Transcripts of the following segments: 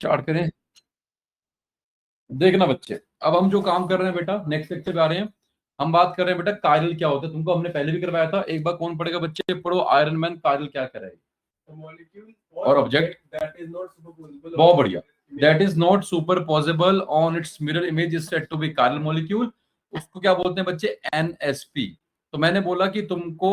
Start करें। देखना बच्चे, अब हम जो काम कर रहे हैं बेटा, नेक्स्ट लेक्चर पे आ रहे हैं। हम बात कर रहे हैं बेटा कायरल क्या होता है। तुमको हमने पहले भी करवाया था। एक बार कौन पढ़ेगा बच्चे, पढ़ो आयरन मैन कायरल क्या करेगा और ऑब्जेक्ट बहुत बढ़िया। That is not super possible on its mirror image is said to be chiral molecule. उसको क्या बोलते हैं बच्चे, एनएसपी। तो मैंने बोला कि तुमको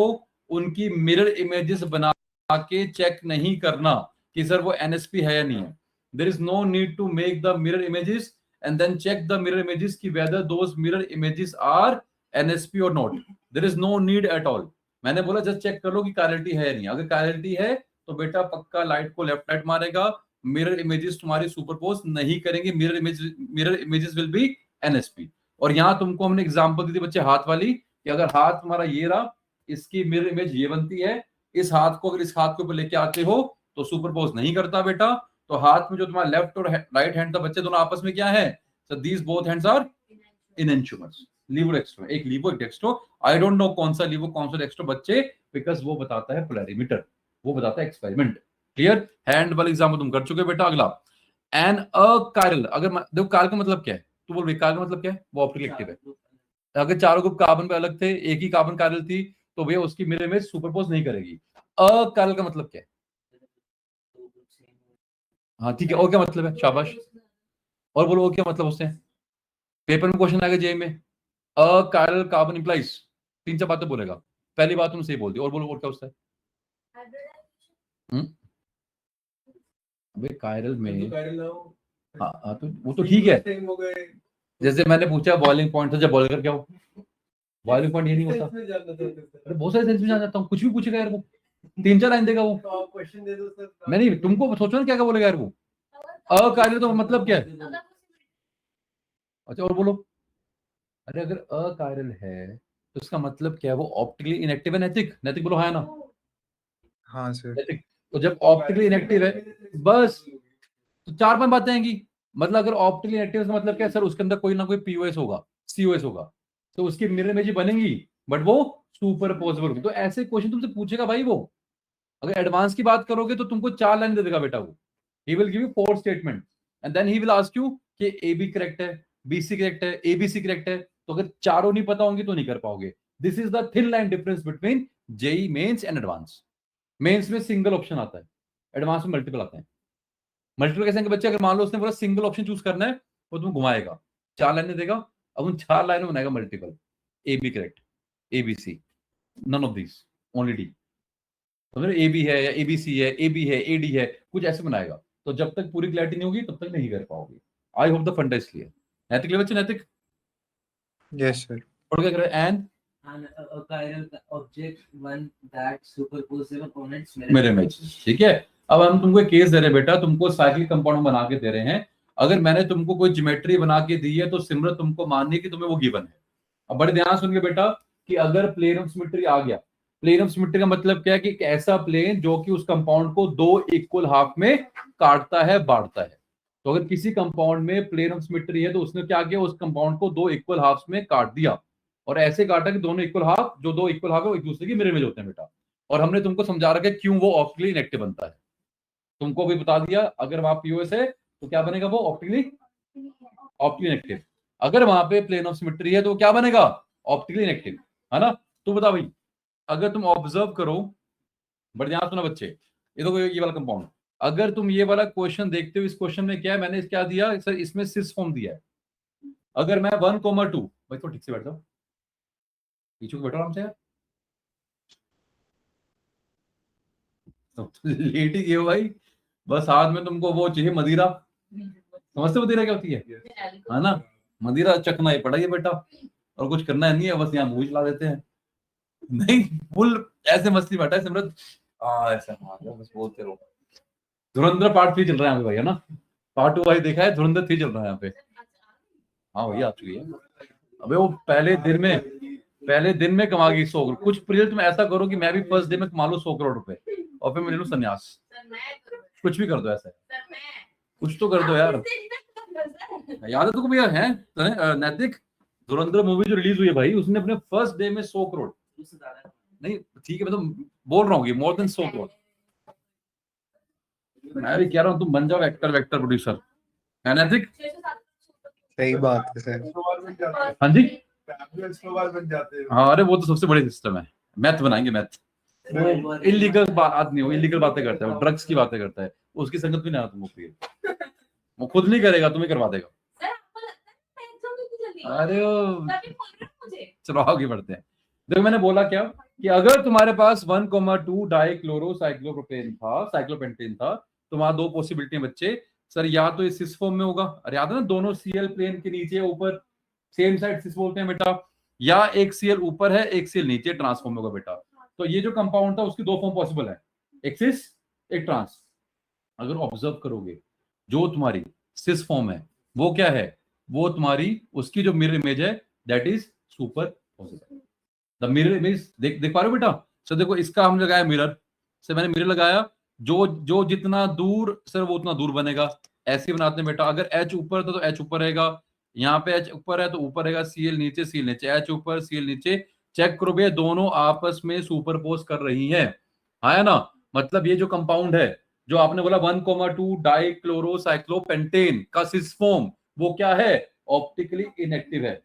उनकी मिरर इमेजेस बना के चेक नहीं करना कि सर वो एनएसपी है या नहीं है। There is no need to make the mirror images and then check the mirror images ki whether those mirror images are NSP or not. There is no need at all. मैंने बोला just check कर लो कि chirality है या नहीं। अगर chirality है तो बेटा पक्का लाइट को लेफ्ट राइट मारेगा, मिरर इमेजेस तुम्हारी सुपरपोज नहीं करेंगे, mirror images will be NSP. और यहां तुमको हमने एग्जांपल दी थी बच्चे हाथ वाली, कि अगर हाथ तुम्हारा ये रहा, इसकी मिरर इमेज ये बनती है, इस हाथ को अगर इस हाथ के ऊपर लेके आते हो तो सुपरपोज नहीं करता बेटा। तो हाथ में जो तुम्हारा लेफ्ट और राइट हैंड था बच्चे, दोनों आपस में क्या है, so these both hands are enantiomers. Laevo dextro, एक लीवो एक डेक्स्ट्रो। आई डोंट नो कौन सा लीवो कौन सा डेक्स्ट्रो बच्चे, बिकॉज वो बताता है पोलैरिमीटर, वो बताता है एक्सपेरिमेंट। क्लियर। हैंड वाला एग्जांपल तुम कर चुके बेटा। अगला एन अकायरल। अगर देखो कायल का मतलब क्या है, तो बोल कायल का मतलब क्या है, वो ऑप्टिकल एक्टिव है। अगर चारों ग्रुप कार्बन पे अलग थे, एक ही कार्बन कायल थी, तो भैया उसकी मिरर इमेज सुपरपोज नहीं करेगी। अकायरल का मतलब क्या है, हाँ ठीक है। और क्या मतलब है, शाबाश। और बोलो और क्या मतलब उससे, पेपर में क्वेश्चन आएगा जेई में। अकायरल कार्बन इंप्लाइज, तीन चार बातें बोलेगा। पहली बात तुमने सही बोल दी, और बोलो और क्या उससे। अबे कायरल में हाँ हाँ, तो वो तो ठीक है। जैसे मैंने पूछा बॉइलिंग पॉइंट था, जब बॉइल कर क्या हो, बॉइलिंग पॉइंट ये नहीं होता। अरे बहुत सारे सेंस में जान जाता हूँ, कुछ भी पूछेगा यार वो, तीन चार लाइन देगा वो। क्वेश्चन दे दो सर, मैं नहीं, तुमको सोचो ना क्या क्या बोलेगा यार वो। अकायरल तो मतलब क्या है, अच्छा और बोलो। अरे अगर अकायरल है तो इसका मतलब क्या है, वो ऑप्टिकली इनएक्टिव है। नैतिक, नैतिक बोलो हाँ ना। हाँ सर। नैतिक, तो जब ऑप्टिकली इनएक्टिव है, बस तो चार पांच बातें आएंगी। मतलब अगर ऑप्टिकली इनएक्टिव का मतलब क्या है सर, उसके अंदर कोई ना कोई पीओएस होगा, सीओएस होगा, तो उसकी मिरर इमेज बनेगी, बट वो सुपर पोजिबल होगी। तो ऐसे क्वेश्चन तुमसे पूछेगा भाई वो। अगर एडवांस की बात करोगे तो तुमको चार लाइन दे देगा बेटा वो। He will give you four statement and then he will ask you कि ए बी करेक्ट है, बी सी करेक्ट है, ए बी सी करेक्ट है। तो अगर चारों नहीं पता होंगे तो नहीं कर पाओगे। This is the thin line difference between JEE Mains and advance. Mains में सिंगल ऑप्शन आता है, एडवांस में मल्टीपल आते हैं। मल्टीपल कैसे बच्चे, अगर मान लो उसने बोला सिंगल ऑप्शन चूज करना है, वो तुम्हें घुमाएगा, चार लाइनें देगा, अब उन चार लाइनों में बनाएगा multiple, A B correct, A B C, none of this, only D. तो ए बी है या ए बी सी है, ए बी है, ए डी है, कुछ ऐसे बनाएगा। तो जब तक पूरी क्लैरिटी नहीं होगी तब तक नहीं कर पाओगे। आई होप द फंडा इज क्लियर। नैतिक ले बच्चे, नैतिक यस सर। और क्या करें। And a chiral object one that superposable on its मेरे इमेज, ठीक है। अब हम तुमको एक केस दे रहे हैं बेटा, तुमको साइक्लिक कंपाउंड बना के दे रहे हैं। अगर मैंने तुमको कोई ज्योमेट्री बना के दी है तो सिमरत तुमको माननी कि तुम्हें वो गिवन है। अब बड़े ध्यान सुन के बेटा, कि अगर प्लेन ऑफ सिमेट्री आ गया, प्लेन ऑफ सिमेट्री का मतलब क्या है, कि एक ऐसा प्लेन जो कि उस कंपाउंड को दो इक्वल हाफ में काटता है, बांटता है। तो अगर किसी कंपाउंड में प्लेन ऑफ सिमेट्री है तो उसने क्या किया, उस कंपाउंड को दो इक्वल हाफ में काट दिया, और ऐसे काटा कि दोनों इक्वल हाफ, जो दो इक्वल हाफ है वो एक दूसरे की मिरर इमेज होते हैं बेटा। और हमने तुमको समझा रखा है क्यों वो ऑप्टिकली इनएक्टिव बनता है। तुमको भी बता दिया, अगर वहां पीओएस है तो क्या बनेगा, वो ऑप्टिकली इनएक्टिव। अगर वहां पे प्लेन ऑफ सिमेट्री है तो क्या बनेगा, ऑप्टिकली इनएक्टिव, है ना। तो बता भाई, अगर तुम ऑब्जर्व करो, बड़े ध्यान सुना बच्चे, ये तो ये वाला कंपाउंड, अगर तुम ये वाला क्वेश्चन देखते हो, इस क्वेश्चन में क्या है, मैंने क्या दिया सर, इसमें सिस फॉर्म दिया है। अगर मैं 1,2 भाई तो ठीक से बैठ जाओ, पीछे को बैठो आराम से यार। लेट ही गए हो भाई, बस हाथ में तुमको वो चाहिए मदिरा, समझते मदिरा क्या होती है ना। मदिरा चखना ही पड़ेगा बेटा, और कुछ करना नहीं है, बस यहाँ मूवी चला देते हैं। नहीं, फुल ऐसे मस्ती बैठा है सिमरत, ऐसा बस बोलते रहो। धुरंधर पार्ट 3 चल रहा है यहाँ पे भाई, है ना। पार्ट 2 भाई देखा है, धुरंधर 3 चल रहा है यहाँ पे। हाँ भैया आ चुकी है। अबे वो पहले दिन में कमा गई 100 करोड़। कुछ प्रिय तुम ऐसा करो कि मैं भी फर्स्ट डे में कमा लो 100 करोड़ रुपए, और फिर मैं ले लूं संन्यास। कुछ भी कर दो ऐसा, कुछ तो कर दो यार। याद है तुमको भैया, है नैतिक, धुरंधर मूवी जो रिलीज हुई है भाई, उसने अपने फर्स्ट डे में 100 करोड़, नहीं ठीक है मैं तो बोल रहा हूँ मोर देन 100 करोड़। मैं भी कह रहा हूँ तुम बन जाओ वेक्टर वेक्टर प्रोड्यूसर, एनालिटिक। सही बात है सर। हाँ जी, बन जाते हैं। हाँ, अरे वो तो सबसे बड़ी सिस्टम है, मैथ बनाएंगे मैथ। इलीगल आदमी हो, इलीगल बातें करता है, वो ड्रग्स की बातें करता है, उसकी संगत भी ना हो तुमको फिर, वो खुद नहीं करेगा, तुम्हें करवा देगा। अरे चलो आगे बढ़ते हैं। देखो मैंने बोला क्या कि अगर तुम्हारे पास 1,2 डाइक्लोरोसाइक्लोप्रोपेन था, साइक्लोपेंटेन था, तो वहां दो पॉसिबिलिटी है बच्चे। सर या तो ये सिस फॉर्म में होगा, अरे याद है ना दोनों सीएल प्लेन के नीचे ऊपर सेम साइड सिस बोलते हैं बेटा, या एक सीएल ऊपर है एक सीएल नीचे ट्रांसफॉर्म होगा बेटा। तो ये जो कंपाउंड था उसकी दो फॉर्म पॉसिबल है, एक सिस एक ट्रांस। अगर ऑब्जर्व करोगे जो तुम्हारी सिस फॉर्म है वो क्या है, वो तुम्हारी उसकी जो मिरर इमेज है that is super positive. The mirror image देख पा रहे हो बेटा। सर देखो इसका हमने लगाया मिरर, सर मैंने मिरर लगाया, जो जो जितना दूर सर वो उतना दूर बनेगा, ऐसे ही बनाते हैं बेटा। अगर एच ऊपर था तो एच ऊपर रहेगा, यहाँ पे एच ऊपर है तो ऊपर रहेगा, सीएल नीचे सीएल नीचे, एच ऊपर सीएल नीचे। चेक करो भैया दोनों आपस में सुपरपोज कर रही है, है ना। मतलब ये जो कंपाउंड है जो आपने बोला 1,2 डाइक्लोरोसाइक्लोपेंटेन का सिस फॉर्म, वो क्या है, ऑप्टिकली इनएक्टिव है।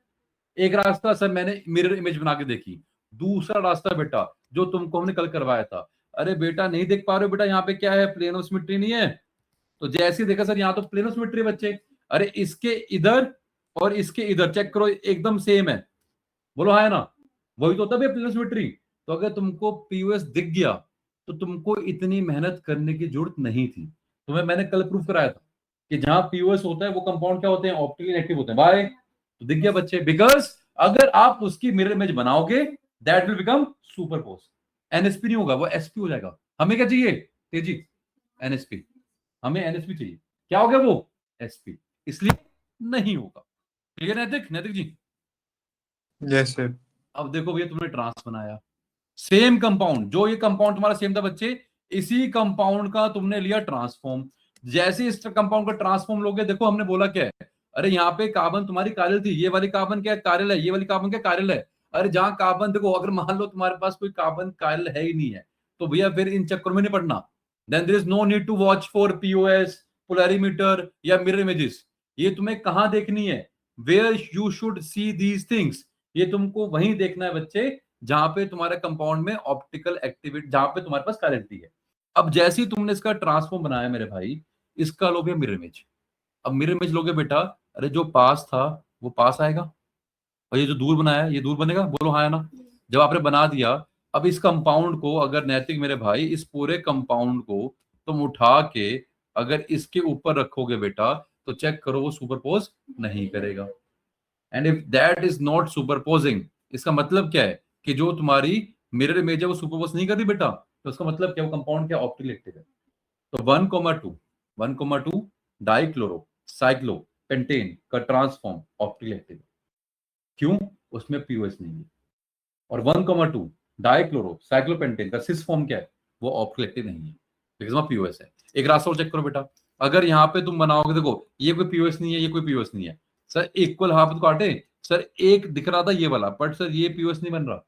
एक रास्ता सर मैंने मिरर इमेज बना के देखी, दूसरा रास्ता बेटा जो तुमको हमने कल करवाया था, अरे बेटा नहीं देख पा रहे हो बेटा, यहाँ पे क्या है, प्लेन ऑफ सिमेट्री नहीं है। तो जैसे ही देखा सर यहाँ तो प्लेन ऑफ सिमेट्री बच्चे, अरे इसके इधर और इसके इधर चेक करो एकदम सेम है, बोलो हाँ है ना, वही तो तब है प्लेन ऑफ सिमेट्री। तो अगर तुमको पीओएस दिख गया तो तुमको इतनी मेहनत करने की जरूरत नहीं थी। तुम्हें मैंने कल प्रूफ कराया था कि जहां पीओएस होता है वो कंपाउंड क्या होते हैं, ऑप्टिकली इनएक्टिव होते हैं। बाय, तो दिख गया बच्चे, बिकॉज अगर आप उसकी मिरर इमेज बनाओगे that will become superpose. NSP नहीं होगा, वो एसपी हो जाएगा। हमें क्या चाहिए तेजी, एनएसपी, हमें एनएसपी चाहिए। क्या हो गया वो, एसपी, इसलिए नहीं होगा। क्लियर नैतिक, नैतिक जी। Yes sir. अब देखो भैया तुमने ट्रांस बनाया, सेम कंपाउंड, जो ये कंपाउंड तुम्हारा सेम था बच्चे, इसी कंपाउंड का तुमने लिया ट्रांसफॉर्म। जैसे इस कंपाउंड का ट्रांसफॉर्म लोगे, देखो हमने बोला क्या है, अरे यहाँ पे कार्बन तुम्हारी कारिल थी, ये वाली कार्बन क्या कारिल है, ये वाली कार्बन क्या कारिल है। अरे जहां कार्बन देखो, अगर मान लो तुम्हारे पास कोई कार्बन कारिल है ही नहीं है तो भैया फिर इन चक्करों में नहीं पड़ना। Then there is no need to watch for POS, polarimeter या मिरर इमेजेस। ये तुम्हें कहां देखनी है, where you should see these things, ये तुमको वहीं देखना है बच्चे जहां पे तुम्हारे कंपाउंड में ऑप्टिकल एक्टिविटी, जहां पे तुम्हारे पास कारिलिटी है। अब जैसे ही तुमने इसका ट्रांसफॉर्म बनाया मेरे भाई, इसका लोगे मिरर इमेज। अब मिरर इमेज लोगे बेटा, अरे जो पास था वो पास आएगा, और ये जो दूर बनाया है ये दूर बनेगा, बोलो हाँ है ना। जब आपने बना दिया, अब इस कंपाउंड को अगर नैतिक मेरे भाई, इस पूरे कंपाउंड को तुम उठा के अगर इसके ऊपर रखोगे बेटा, तो चेक करो वो सुपरपोज नहीं करेगा। And if that is not superposing, इसका मतलब क्या है कि जो तुम्हारी मिरर इमेज है वो सुपरपोज नहीं कर रही बेटा, तो उसका मतलब क्या, वो कंपाउंड क्या, ऑप्टिकली एक्टिव है। तो 1,2 डाइक्लोरो साइक्लोपेंटेन का ट्रांसफॉर्म ऑप्टिकली एक्टिव है, क्यों, उसमें पीओएस नहीं है। और 1,2 डाइक्लोरो साइक्लोपेंटेन का सिस फॉर्म क्या है, वो ऑप्टिकली एक्टिव नहीं है, बिकॉज वहां पीओएस है। एक रास्ता और चेक करो बेटा, अगर यहाँ पे तुम बनाओगे, देखो ये कोई पीओएस नहीं है, ये कोई पीओएस नहीं है, सर इक्वल हाफ तो काटे, सर एक दिख रहा था ये वाला, बट सर ये पीओएस नहीं बन रहा,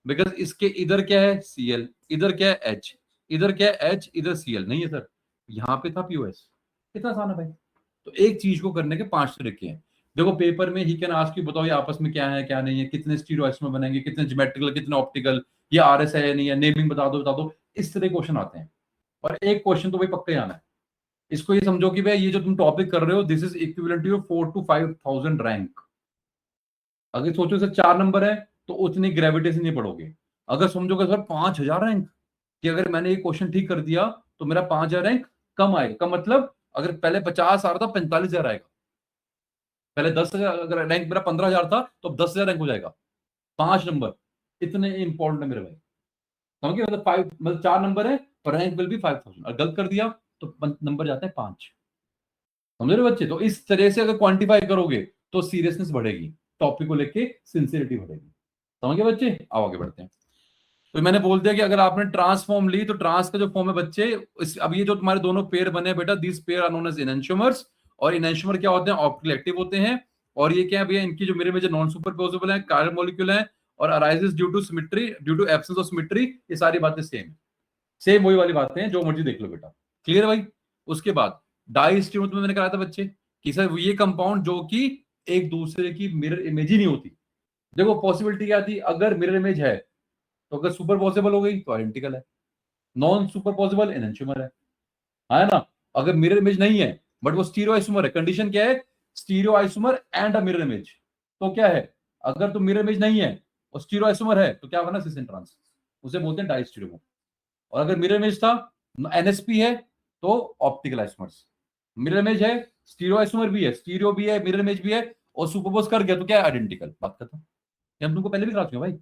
बिकॉज इसके इधर क्या है सीएल, इधर क्या है एच, इधर क्या है एच, इधर सीएल नहीं है सर, यहाँ पे था पीओएस। कितना आसान है भाई। तो एक चीज को करने के 5 तरीके हैं। देखो पेपर में ही कैन आस्क यू, बताओ ये आपस में क्या है क्या नहीं है, कितने स्टीरियोआइसोमर बनेंगे, कितने ज्योमेट्रिकल, कितने ऑप्टिकल, ये आरएस है या नहीं है, नेमिंग बता दो, इस तरह क्वेश्चन आते हैं। और एक क्वेश्चन तो भाई पक्का आना है, इसको ये समझो कि भाई ये जो तुम टॉपिक कर रहे हो this is equivalent to 4 to 5,000 rank. अगर सोचो सर 4 नंबर है तो उतनी ग्रेविटी से नहीं पढ़ोगे। अगर समझोगे सर 5,000 रैंक, कि अगर मैंने ये क्वेश्चन ठीक कर दिया तो मेरा 5,000 रैंक कम आएगा, का मतलब अगर पहले 50 आ रहा था 45,000 आएगा, पहले 10,000 अगर रैंक मेरा 15,000 था तो अब 10,000 रैंक हो जाएगा। 5 नंबर इतने इंपॉर्टेंट है मेरे भाई, समझिए, मतलब 5, मतलब 4 नंबर है और रैंक विल बी 5,000, और गलत कर दिया तो नंबर जाते हैं 5। समझ रहे बच्चे। तो इस तरह से अगर क्वांटिफाई करोगे तो सीरियसनेस बढ़ेगी, टॉपिक को लेके सिंसियरिटी बढ़ेगी। समझ गए बच्चे, आओ आगे बढ़ते हैं। तो मैंने बोल दिया कि अगर आपने ट्रांसफॉर्म ली तो ट्रांस का जो फॉर्म है बच्चे, अब ये जो तुम्हारे दोनों पेयर बने बेटा, this pair are known as enantiomers, और इनैंशियोमर क्या होते हैं, ऑप्टिकली एक्टिव होते हैं। और ये क्या है भैया, इनकी जो मिरर इमेज नॉन सुपरपोजिबल है, कार्बन मॉलिक्यूल है, और arises due to symmetry, due to absence of symmetry. ये सारी बातें सेम है, सेम वही वाली बातें हैं, जो मर्जी देख लो बेटा। क्लियर है भाई। उसके बाद डाइस्टीरियो में मैंने कराया था बच्चे कि सर ये कंपाउंड जो कि एक दूसरे की मिरर इमेज ही नहीं होती। देखो पॉसिबिलिटी क्या थी, अगर मिरर इमेज है तो अगर सुपर पॉसिबल हो गई तो आइडेंटिकल है, नॉन सुपर पॉसिबल एनेंटियोमर है ना। अगर मिरर इमेज नहीं है बट वो स्टीरियो आइसोमर है, कंडीशन क्या है, stereo isomer and a mirror image. तो क्या है, अगर तो मिरर इमेज नहीं है और स्टीरियो आइसोमर है तो क्या बना, सिस एंड ट्रांस, उसे बोलते हैं डाइस्टीरियो। और अगर मिरर इमेज था, एनएसपी है, तो ऑप्टिकल आइसोमर्स। मिरर इमेज है, स्टीरियो आइसोमर भी है, स्टीरियो भी है, मिरर इमेज भी है, और सुपरपोज कर गया तो क्या है, आइडेंटिकल। बात खत्म। ये हम तुमको पहले भी करा चुके हैं भाई,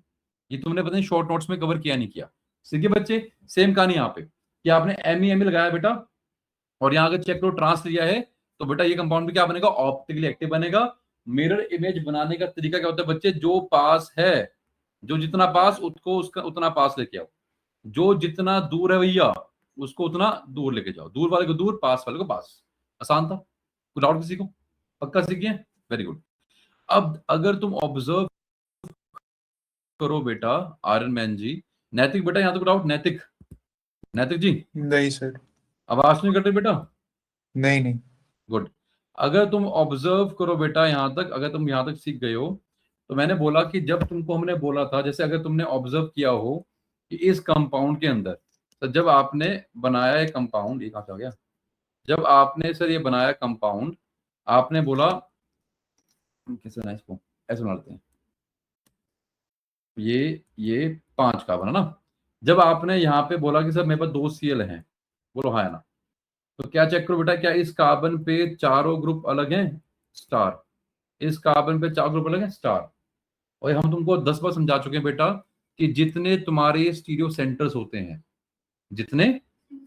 ये तुमने पता नहीं शॉर्ट नोट्स में कवर किया नहीं किया। सीखे बच्चे, सेम कहानी यहाँ पे कि आपने एम लगाया बेटा, और यहाँ अगर चेक करो ट्रांस लिया है, तो बेटा ये कंपाउंड भी क्या बनेगा, ऑप्टिकली एक्टिव बनेगा। मिरर इमेज बनाने का तरीका क्या होता है बच्चे, जो पास है, जो जितना पास उसको उसका उतना पास लेके आओ, जो जितना दूर है भैया उसको उतना दूर लेके जाओ, दूर वाले को दूर, पास वाले को पास। आसान था, कुछ डाउट किसी को, पक्का सीख गए, वेरी गुड। अब अगर तुम ऑब्जर्व करो बेटा, आयरन मैन जी, नैतिक बेटा, यहाँ तो डाउट, नैतिक, नैतिक जी नहीं सर। आवाज नहीं करते बेटा, नहीं नहीं। गुड। अगर तुम ऑब्जर्व करो बेटा यहां तक, अगर तुम यहां तक सीख गए हो, तो मैंने बोला कि जब तुमको हमने बोला था, जैसे अगर तुमने ऑब्जर्व किया हो कि इस कंपाउंड के अंदर, तो जब आपने बनाया ये कंपाउंड, ये कहां से आ गया, जब आपने सर ये बनाया कंपाउंड, आपने बोला कैसे बनाया इसको, ऐसे बनाते हैं, ये 5 कार्बन है ना। जब आपने यहाँ पे बोला कि सर मेरे पास 2 सीएल हैं, बोलो हाँ है ना, तो क्या चेक करो बेटा, क्या इस कार्बन पे चारों ग्रुप अलग हैं, स्टार, इस कार्बन पे 4 ग्रुप अलग हैं, स्टार। और हम तुमको 10 बार समझा चुके हैं बेटा कि जितने तुम्हारे स्टीरियो सेंटर्स होते हैं, जितने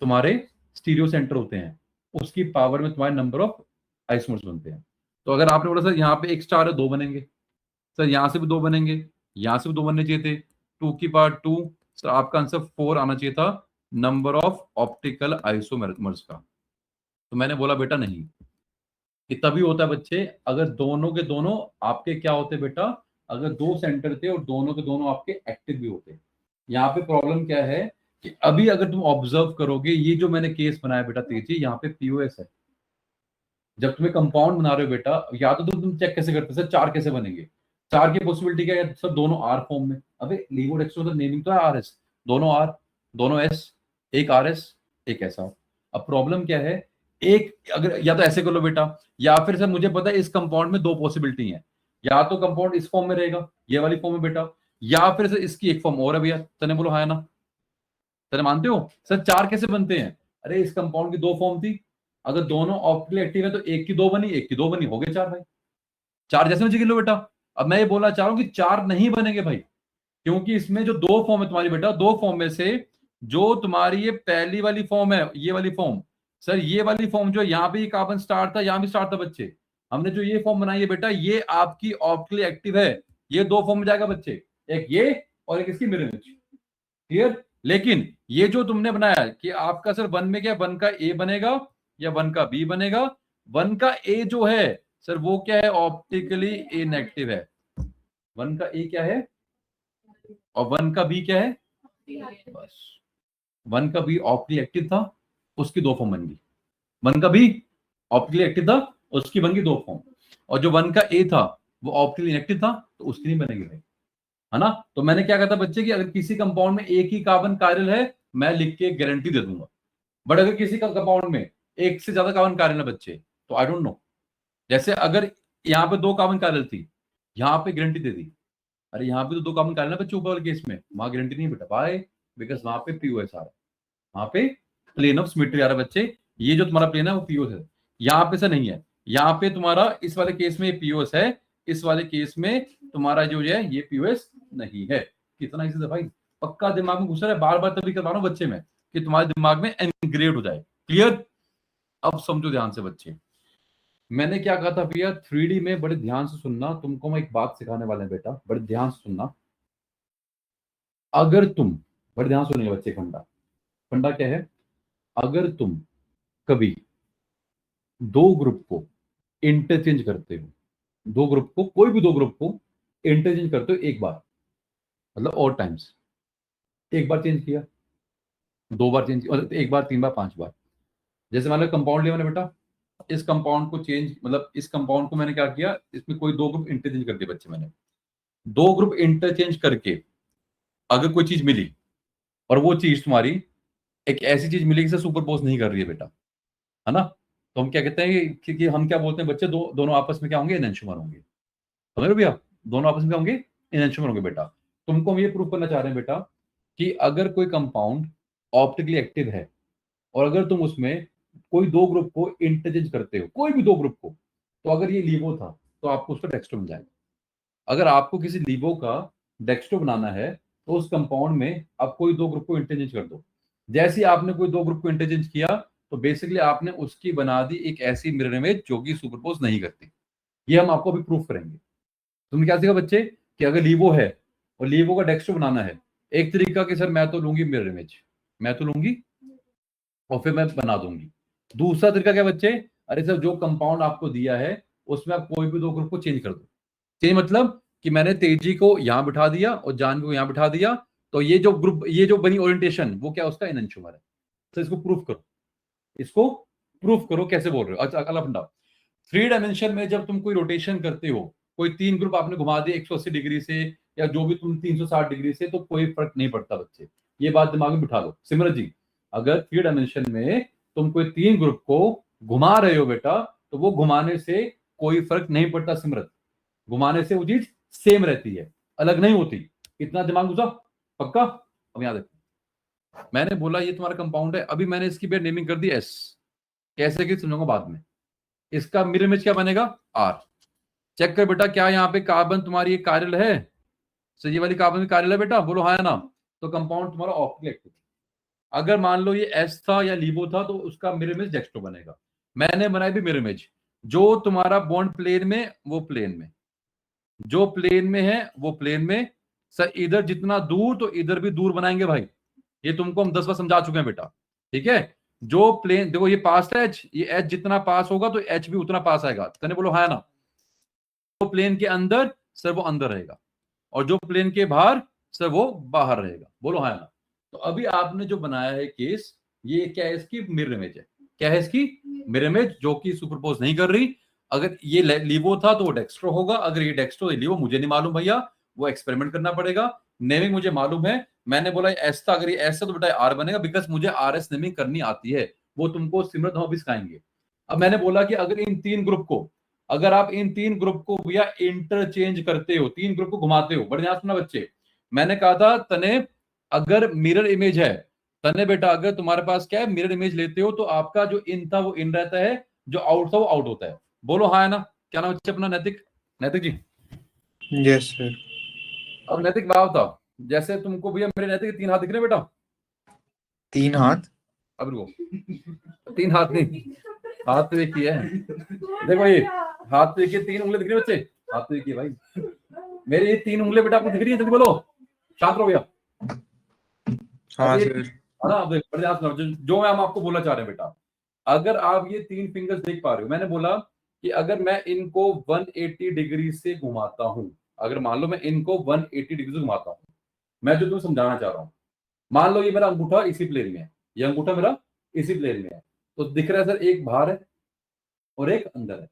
तुम्हारे स्टीरियो सेंटर होते हैं, उसकी पावर में तुम्हारे नंबर ऑफ आइसोमर्स बनते हैं। तो अगर आपने बोला सर यहाँ पे एक स्टार है, 2 बनेंगे, सर यहाँ से भी 2 बनेंगे, यहाँ से भी 2 बनने चाहिए थे, 2 की पावर 2, सर आपका आंसर 4 आना चाहिए था, नंबर ऑफ ऑप्टिकल आइसोमर्स का। तो मैंने बोला बेटा नहीं, ये तभी होता है बच्चे अगर दोनों के दोनों आपके क्या होते बेटा, अगर 2 सेंटर थे और दोनों के दोनों आपके एक्टिव भी होते। यहाँ पे प्रॉब्लम क्या है कि अभी अगर तुम ऑब्जर्व करोगे, ये जो मैंने केस बनाया बेटा तेजी, यहाँ पे पीओएस है। जब तुम्हें कंपाउंड बना रहे हो बेटा, या तो तुम चेक कैसे करते हो सर 4 कैसे बनेंगे, 4 की पॉसिबिलिटी क्या है सर, दोनों आर फॉर्म में, अबे लीवो डेक्स्ट्रो मतलब नेमिंग तो है आर एस, दोनों आर, दोनों एस, एक आर एस, एक ऐसा। अब प्रॉब्लम क्या है, एक अगर या तो ऐसे कर लो बेटा, या फिर सर मुझे पता है इस कंपाउंड में 2 पॉसिबिलिटी है, या तो कंपाउंड इस फॉर्म में रहेगा, ये वाली फॉर्म में बेटा, या फिर सर इसकी एक फॉर्म और है भैया, तने बोलो हाँ है ना, तने मानते हो सर 4 कैसे बनते हैं, अरे इस कंपाउंड की 2 फॉर्म थी, अगर दोनों ऑप्टिकली एक्टिव है तो एक की 2 बनी, एक की 2 बनी, हो गए 4 भाई, 4 जैसे मुझे गिन लो बेटा। अब मैं ये बोलना चाह रहा हूं कि 4 नहीं बनेंगे भाई, क्योंकि इसमें जो 2 फॉर्म है तुम्हारी बेटा, 2 फॉर्म में से जो तुम्हारी ये पहली वाली फॉर्म है, ये वाली फॉर्म, सर ये वाली फॉर्म जो यहाँ पे कार्बन स्टार था, यहाँ भी स्टार था बच्चे, हमने जो ये फॉर्म बनाई है बेटा, ये आपकी ऑप्टिकली एक्टिव है, ये 2 फॉर्म में जाएगा बच्चे, एक ये और एक इसकी मिरर इमेज, क्लियर। लेकिन ये जो तुमने बनाया कि आपका सर 1 में क्या, 1 का ए बनेगा या 1 का बी बनेगा, 1 का ए जो है सर वो क्या है, ऑप्टिकली इनएक्टिव है, 1 का ए क्या है और 1 का बी क्या है, बस 1 का बी ऑप्टिकली एक्टिव था, उसकी 2 फॉर्म बन गई, 1 का बी ऑप्टिकली एक्टिव था, उसकी बन गई 2 फॉर्म, और जो 1 का ए था वो ऑप्टिकली इनएक्टिव था, तो उसकी नहीं बनेगी भाई, है ना। तो मैंने क्या कहा था बच्चे कि अगर किसी कंपाउंड में एक ही कार्बन कायरल है, मैं लिख के गारंटी दे दूंगा, बट अगर किसी का कंपाउंड में एक से ज्यादा कार्बन कायरल है बच्चे, तो आई डोंट नो। जैसे अगर यहाँ पे 2 कार्बन कायरल थी, यहाँ पे गारंटी दे दी, अरे यहाँ पे तो 2 कार्बन कायरल है बच्चे ऊपर वाले केस में, वहां गारंटी नहीं बेटा भाई, बिकॉज वहां पे पीओएस आ रहा है, वहां पे प्लेन ऑफ सिमेट्री आ रहा है बच्चे, ये जो तुम्हारा प्लेन है वो पीओएस है, यहाँ पे से नहीं है, यहाँ पे तुम्हारा इस वाले केस में पीओएस है, इस वाले केस में तुम्हारा जो है ये पीओएस नहीं है। कितना इजी था भाई, पक्का दिमाग में घुसा है, बार बार तभी करवा रहा हूं बच्चे में कि तुम्हारे दिमाग में एनग्रेव्ड हो जाए, क्लियर। अब समझो ध्यान से बच्चे, मैंने क्या कहा था भैया, 3D में बड़े ध्यान से सुनना, तुमको मैं एक बात सिखाने वाला है बेटा, बड़े ध्यान से सुनना। अगर तुम, बड़े ध्यान से सुनिए बच्चे, फंडा, फंडा क्या है, अगर तुम कभी 2 ग्रुप को इंटरचेंज करते हो, 2 ग्रुप को, कोई भी 2 ग्रुप को इंटरचेंज करते हो एक बार, मतलब और टाइम्स, एक बार चेंज किया, 2 बार चेंज किया, एक बार, 3 बार, 5 बार, जैसे मान लो कंपाउंड लिया मैंने बेटा, इस कंपाउंड को चेंज, मतलब इस कंपाउंड को मैंने क्या किया, इसमें कोई दो ग्रुप इंटरचेंज कर दिए बच्चे मैंने। दो ग्रुप इंटरचेंज करके अगर कोई चीज मिली और वो चीज तुम्हारी एक ऐसी चीज मिली जिसे सुपरपोज नहीं कर रही है बेटा, है ना, तो हम क्या कहते हैं कि हम क्या बोलते हैं बच्चे, दोनों आपस में क्या होंगे, एनएंशियोमर होंगे। समझ रहे हो भैया, दोनों आपस में क्या होंगे, एनएंशियोमर होंगे बेटा। तुमको हम ये प्रूव करना चाह रहे हैं बेटा कि अगर कोई कंपाउंड ऑप्टिकली एक्टिव है और अगर तुम उसमें कोई दो ग्रुप को इंटरचेंज करते हो, कोई भी दो ग्रुप को, तो अगर ये लीवो था तो आपको उसका डेक्स्ट्रो मिल जाएगा। अगर आपको किसी लीवो का डेक्स्ट्रो बनाना है तो उस कंपाउंड में आप कोई दो ग्रुप को इंटरचेंज कर दो। जैसे ही आपने कोई दो ग्रुप को इंटरचेंज किया तो बेसिकली आपने उसकी बना दी एक ऐसी मिरर इमेज जो कि सुपरपोज नहीं करती। ये हम आपको अभी प्रूफ करेंगे। तुमने क्या सीखा बच्चे कि अगर लीवो है और लीवो का डेक्स्ट्रो बनाना है, एक तरीका कि सर मैं तो लूंगी मिरर इमेज, मैं तो लूंगी और फिर मैं बना दूंगी। दूसरा तरीका क्या बच्चे, अरे सर जो कंपाउंड आपको दिया है उसमें आप कोई भी दो ग्रुप को चेंज कर दो। चेंज मतलब कि मैंने तेजी को यहां बिठा दिया और जानवी को यहां बिठा दिया, तो ये जो ग्रुप, ये जो बनी ओरिएंटेशन वो क्या उसका एनएंशियोमर है। तो इसको प्रूफ करो, इसको प्रूफ करो। कैसे बोल रहे हो? अच्छा अगला फंडा, थ्री डायमेंशन में जब तुम कोई रोटेशन करते हो, कोई तीन ग्रुप आपने घुमा दिए 180 डिग्री से या जो भी तुम 360 डिग्री से, तो कोई फर्क नहीं पड़ता बच्चे। ये बात दिमाग में बिठा लो सिमरत जी। अगर थ्री डायमेंशन में तुम कोई तीन ग्रुप को घुमा रहे हो बेटा, तो वो घुमाने से कोई फर्क नहीं पड़ता सिमरत। घुमाने से वो चीज सेम रहती है, अलग नहीं होती। इतना दिमाग घुसा पक्का? अब याद रखो, मैंने बोला ये तुम्हारा कंपाउंड है, अभी मैंने इसकी भी नेमिंग कर दी एस। कैसे की समझूंगा बाद में। इसका मिरर इमेज क्या बनेगा, आर। चेक कर बेटा, क्या यहाँ पे कार्बन तुम्हारी एक कायरल है? सो ये वाली कार्बन की कायरल है बेटा, बोलो हाँ या ना। तो कंपाउंड तुम्हारा ऑप्टिकली एक्टिव। अगर मान लो ये एस था या लीवो था तो उसका मिरर इमेज डेक्स्ट्रो बनेगा। मैंने बनाई भी मिरर इमेज, जो तुम्हारा बॉन्ड प्लेन में वो प्लेन में, जो प्लेन में है वो प्लेन में। सर इधर जितना दूर तो इधर भी दूर बनाएंगे भाई। ये तुमको हम 10 बार समझा चुके हैं बेटा, ठीक है। जो प्लेन देखो, ये पास है एच, ये एच जितना पास होगा तो एच भी उतना पास आएगा। तने बोलो हाँ ना। जो प्लेन के अंदर सर वो अंदर रहेगा, और जो प्लेन के बाहर सर वो बाहर रहेगा। बोलो हाँ ना। तो अभी आपने जो बनाया है केस, ये क्या है, इसकी मिरर इमेज है। क्या है इसकी मिरर इमेज, जो कि सुपरपोज नहीं कर रही। अगर ये लीवो था तो वो डेक्स्ट्रो होगा, अगर ये डेक्स्ट्रो लीवो मुझे नहीं मालूम भैया, वो एक्सपेरिमेंट करना पड़ेगा। नेमिंग मुझे मालूम है, मैंने बोला एस था, अगर ये एस था तो बेटा आर बनेगा, बिकॉज मुझे आर एस नेमिंग करनी आती है। वो तुमको सिमरत हम अभी सिखाएंगे। अब मैंने बोला कि अगर इन तीन ग्रुप को, अगर आप इन तीन ग्रुप को भैया इंटरचेंज करते हो, तीन ग्रुप को घुमाते हो, बड़े ध्यान सुनना बच्चे। मैंने कहा था तने अगर मिरर इमेज है, तने बेटा अगर तुम्हारे पास क्या है मिरर इमेज लेते हो, तो आपका जो इन था वो इन रहता है, जो आउट था वो आउट होता है। बोलो हाँ है ना। क्या नाम बच्चे अपना? नैतिक। नैतिक जी। Yes sir. अब नैतिक भाव था, जैसे तुमको भैया मेरे नैतिक के तीन हाथ दिख रहे हैं बेटा? तीन हाथ? अब रुको, तीन हाथ नहीं, हाथ तो एक ही है। देखो ये हाथ तो एक ही, तीन उंगली दिख रही है बच्चे? हाथ तो एक ही है भाई। मेरी ये तीन उंगली बेटा आपको दिख रही है? जल्दी बोलो, शांत रहो भैया। हाँ सर। है ना? अब प्रयास करो, जो मैं हम आपको बोलना चाह रहे हैं बेटा, अगर आप ये तीन फिंगर्स देख पा रहे हो, मैंने बोला कि अगर मैं इनको 180 डिग्री से घुमाता हूं, अगर मान लो मैं इनको 180 डिग्री से घुमाता हूं, मैं जो तुम्हें समझाना चाह रहा हूं, मान लो ये मेरा अंगूठा इसी प्लेन में है, ये अंगूठा मेरा इसी प्लेन में है, तो दिख रहा है सर एक बाहर है और एक अंदर है।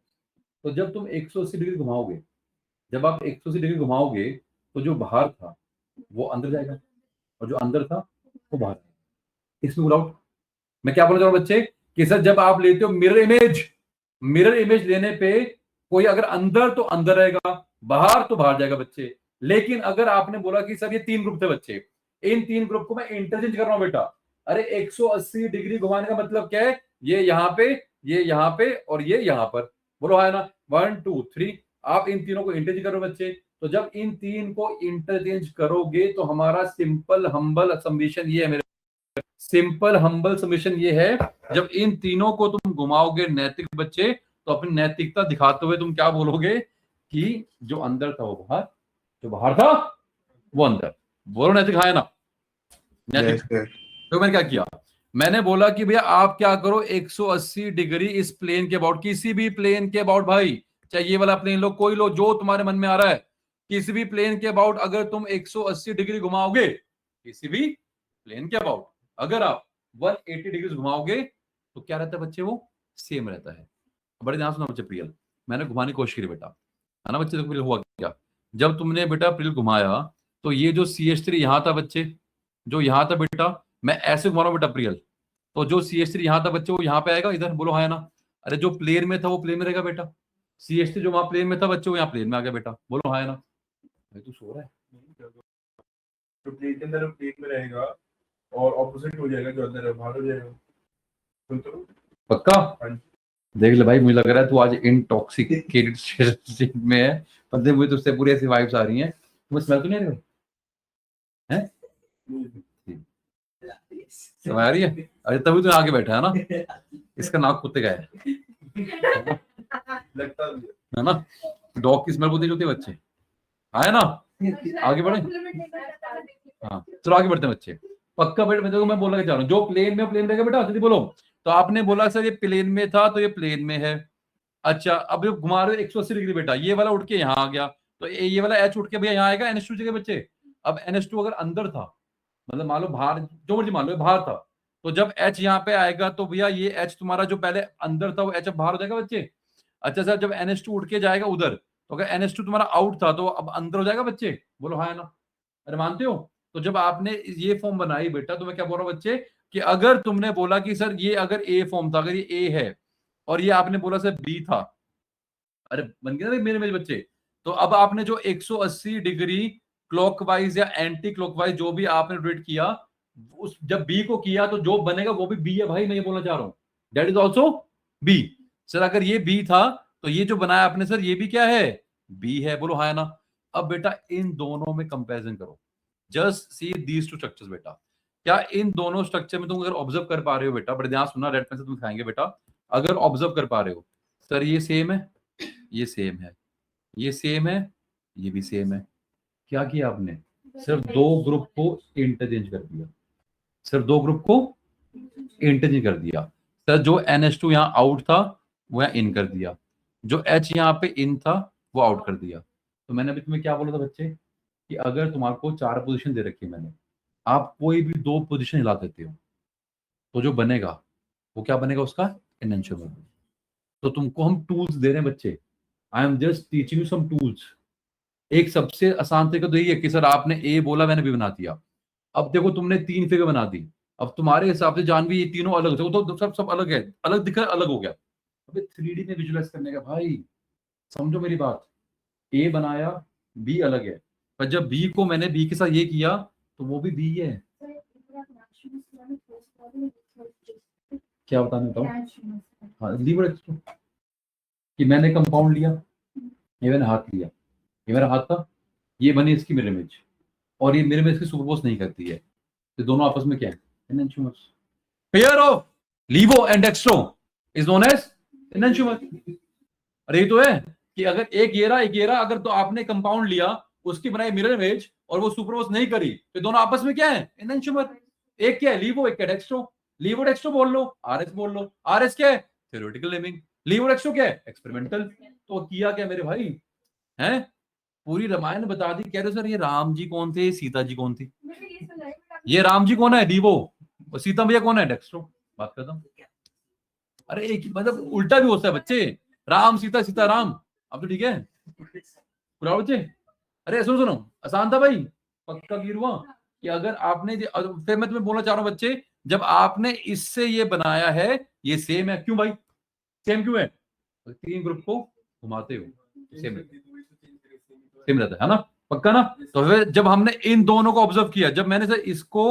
तो जब तुम 180 डिग्री घुमाओगे, जब आप 180 डिग्री घुमाओगे, तो जो बाहर था वो अंदर जाएगा और जो अंदर था वो बाहर जाएगा। इसमें विदाउट, मैं क्या बोलना चाह रहा हूं बच्चे कि सर जब आप लेते हो मिरर इमेज, मिरर इमेज लेने पे कोई अगर अंदर तो अंदर रहेगा, बाहर तो बाहर जाएगा बच्चे। लेकिन अगर आपने बोला कि सर ये तीन ग्रुप थे बच्चे, इन तीन ग्रुप को मैं इंटरचेंज कर रहा हूं बेटा, अरे 180 डिग्री घुमाने का मतलब क्या है, ये यहां पे, ये यहां पे और ये यहां पर। बोलो है ना, 1 2 3, आप इन तीनों को इंटरचेंज करो बच्चे। तो जब इन तीन को इंटरचेंज करोगे तो हमारा सिंपल हम्बल समीशन ये है मेरे, सिंपल हम्बल समीशन ये है, जब इन तीनों को तुम घुमाओगे नैतिक बच्चे, तो अपनी नैतिकता दिखाते हुए तुम क्या बोलोगे कि जो अंदर था वो बाहर, जो बाहर था वो अंदर। बोलो नैतिक हाँ है ना। नैतिक। Yes sir. तो मैंने क्या किया, मैंने बोला कि भैया आप क्या करो 180 डिग्री इस प्लेन के अबाउट, किसी भी प्लेन के अबाउट भाई, चाहे ये वाला प्लेन लो, कोई लो, जो तुम्हारे मन में आ रहा है, किसी भी प्लेन के अबाउट अगर तुम 180 डिग्री घुमाओगे, किसी भी प्लेन के अबाउट अगर आप 180 डिग्री घुमाओगे, तो क्या रहता है बच्चे, वो सेम रहता है। बड़े ध्यान सुना बच्चे, प्रियल मैंने घुमाने की कोशिश करी बेटा, है ना बच्चे। देखो प्रियल हुआ क्या, जब तुमने बेटा प्रियल घुमाया तो ये जो CH3 यहाँ था बच्चे, जो यहाँ था बेटा, मैं ऐसे घुमा रहा हूँ बेटा प्रियल, तो जो CH3 यहाँ था बच्चे वो यहाँ पे आएगा इधर, बोलो हाँ है ना। अरे जो प्लेन में था वो प्लेन में रहेगा बेटा, CH3 जो वहां प्लेन में था बच्चे वो यहाँ प्लेन में आ गया बेटा, बोलो हाँ है ना। भाई तू सो रहा है। तो प्लेट के अंदर प्लेट में रहेगा और ऑपोजिट हो जाएगा, जो अंदर है बाहर हो जाएगा। सुन तो पक्का हाँ जी। देख ले भाई, मुझे लग रहा है तू आज इंटॉक्सिकेटेड स्टेट में है, पर मुझे तुझसे पूरी ऐसी वाइब्स आ रही हैं, तुम्हें स्मेल तो नहीं आ रही है? समझ आ रही है? अरे तभी तो आगे बैठा है ना, इसका नाक कुत्ते का है लगता भी है ना, डॉग की स्मेल बहुत तेज होती है बच्चे, है ना। आगे बढ़े, हाँ चलो आगे बढ़ते हैं बच्चे। पक्का बेटा, मैं बोलना चाह रहा हूँ, जो प्लेन में प्लेन रहेगा बेटा, जल्दी बोलो। तो आपने बोला सर ये प्लेन में था तो ये प्लेन में है। अच्छा अब जो घुमा रहे हो 180 डिग्री बेटा, ये वाला उठ के यहाँ आ गया, तो ये वाला H उठ के भैया यहाँ आएगा NH2 जगह बच्चे। अब NH2 अगर अंदर था, मतलब मान लो बाहर, जो मर्जी मान लो बाहर था, तो जब H यहाँ पे आएगा तो भैया ये H तुम्हारा जो पहले अंदर था वो H अब बाहर हो जाएगा बच्चे। अच्छा सर जब NH2 उठ के जाएगा उधर, तो अगर NH2 तुम्हारा आउट था तो अब अंदर हो जाएगा बच्चे, बोलो हाँ है ना। अरे मानते हो? तो जब आपने ये फॉर्म बनाई बेटा, तो मैं क्या बोल रहा हूँ बच्चे, कि अगर तुमने बोला कि सर ये अगर ए फॉर्म था, अगर ये ए है और ये आपने बोला सर बी था, अरे बन गया ना मेरे बच्चे। तो अब आपने जो 180 डिग्री क्लॉकवाइज या एंटी क्लॉकवाइज जो भी आपने रोटेट किया, उस जब बी को किया तो जो बनेगा वो भी बी है भाई, मैं ये बोलना चाह रहा हूं, that is also be. Sir अगर ये बी था तो ये जो बनाया आपने सर ये भी क्या है, बी है, बोलो हाँ है ना। अब बेटा इन दोनों में कंपैरिजन करो, just see these two structures बेटा। क्या इन दोनों स्ट्रक्चर में तुम अगर ऑब्जर्व कर पा रहे हो बेटा, बड़े ध्यान सुनना, रेड पेन से तुम दिखाएंगे बेटा, अगर ऑब्जर्व कर पा रहे हो सर ये सेम है, ये सेम है, ये सेम है, ये भी सेम है, क्या किया आपने, सिर्फ दो ग्रुप को इंटरचेंज कर दिया, सिर्फ दो ग्रुप को इंटरचेंज कर दिया। सर जो NH2 यहाँ आउट था वो यहाँ इन कर दिया, जो H यहाँ पे इन था वो आउट कर दिया। तो मैंने अभी तुम्हें क्या बोला था बच्चे, कि अगर तुम्हारे को 4 पोजीशन दे रखी है मैंने, आप कोई भी 2 पोजीशन हिला देते हो तो जो बनेगा वो क्या बनेगा, उसका एनएंशियोमर। तो तुमको हम टूल्स दे रहे हैं बच्चे, I am just teaching you some tools. एक सबसे आसान तरीका तो यही है कि सर आपने ए बोला मैंने बी बना दिया, अब देखो तुमने 3 फिगर बना दी, अब तुम्हारे हिसाब से जानवी ये तीनों अलग थे, तो सब अलग है, अलग दिखा अलग हो गया। अबे 3D में विजुअलाइज करने का भाई, समझो मेरी बात, ए बनाया बी अलग है, पर जब बी को मैंने बी के साथ ये किया तो वो भी बी है। क्या बताने बताओ, हाँ लीवर एक्सट्रो, कि मैंने कंपाउंड लिया, ये मैंने हाथ लिया, ये मेरा हाथ था, ये बनी इसकी मिरर इमेज, और ये मिरर इमेज की सुपरपोज नहीं करती है, तो दोनों आपस में क्या है, enantiomers. Pair of laevo and dextro is known as enantiomer. अरे ये तो है कि अगर एक ये रहा, अगर तो आपने कंपाउंड लिया, उसकी बनाई मिरर इमेज और वो सुपरपोज नहीं करी, तो दोनों आपस में क्या है, एनएंशियोमर। एक क्या है लीवो, एक क्या डेक्स्ट्रो, लीवो डेक्स्ट्रो बोल लो, आरएस बोल लो, आरएस क्या है, थ्योरेटिकल नेमिंग, लीवो डेक्स्ट्रो क्या है, एक्सपेरिमेंटल। तो किया क्या मेरे भाई, हैं पूरी रामायण बता दी, कह रहे सर ये राम जी कौन थे, सीता जी कौन थी, ये राम जी कौन है लीवो, और सीता भैया कौन है, डेक्स्ट्रो, बात खत्म। अरे एक मतलब उल्टा भी होता है बच्चे, राम सीता सीता राम, अब तो ठीक है पूरा बच्चे। अरे सुनो सुनो, आसान था भाई, पक्का गिर हुआ कि अगर आपने फिर मैं तुम्हें बोलना चाह रहा हूं बच्चे, जब आपने इससे ये बनाया है ये सेम है, क्यों भाई सेम क्यों है, 3 ग्रुप को घुमाते हो सेम रहता है ना, पक्का ना। तो फिर जब हमने इन दोनों को ऑब्जर्व किया, जब मैंने सर इसको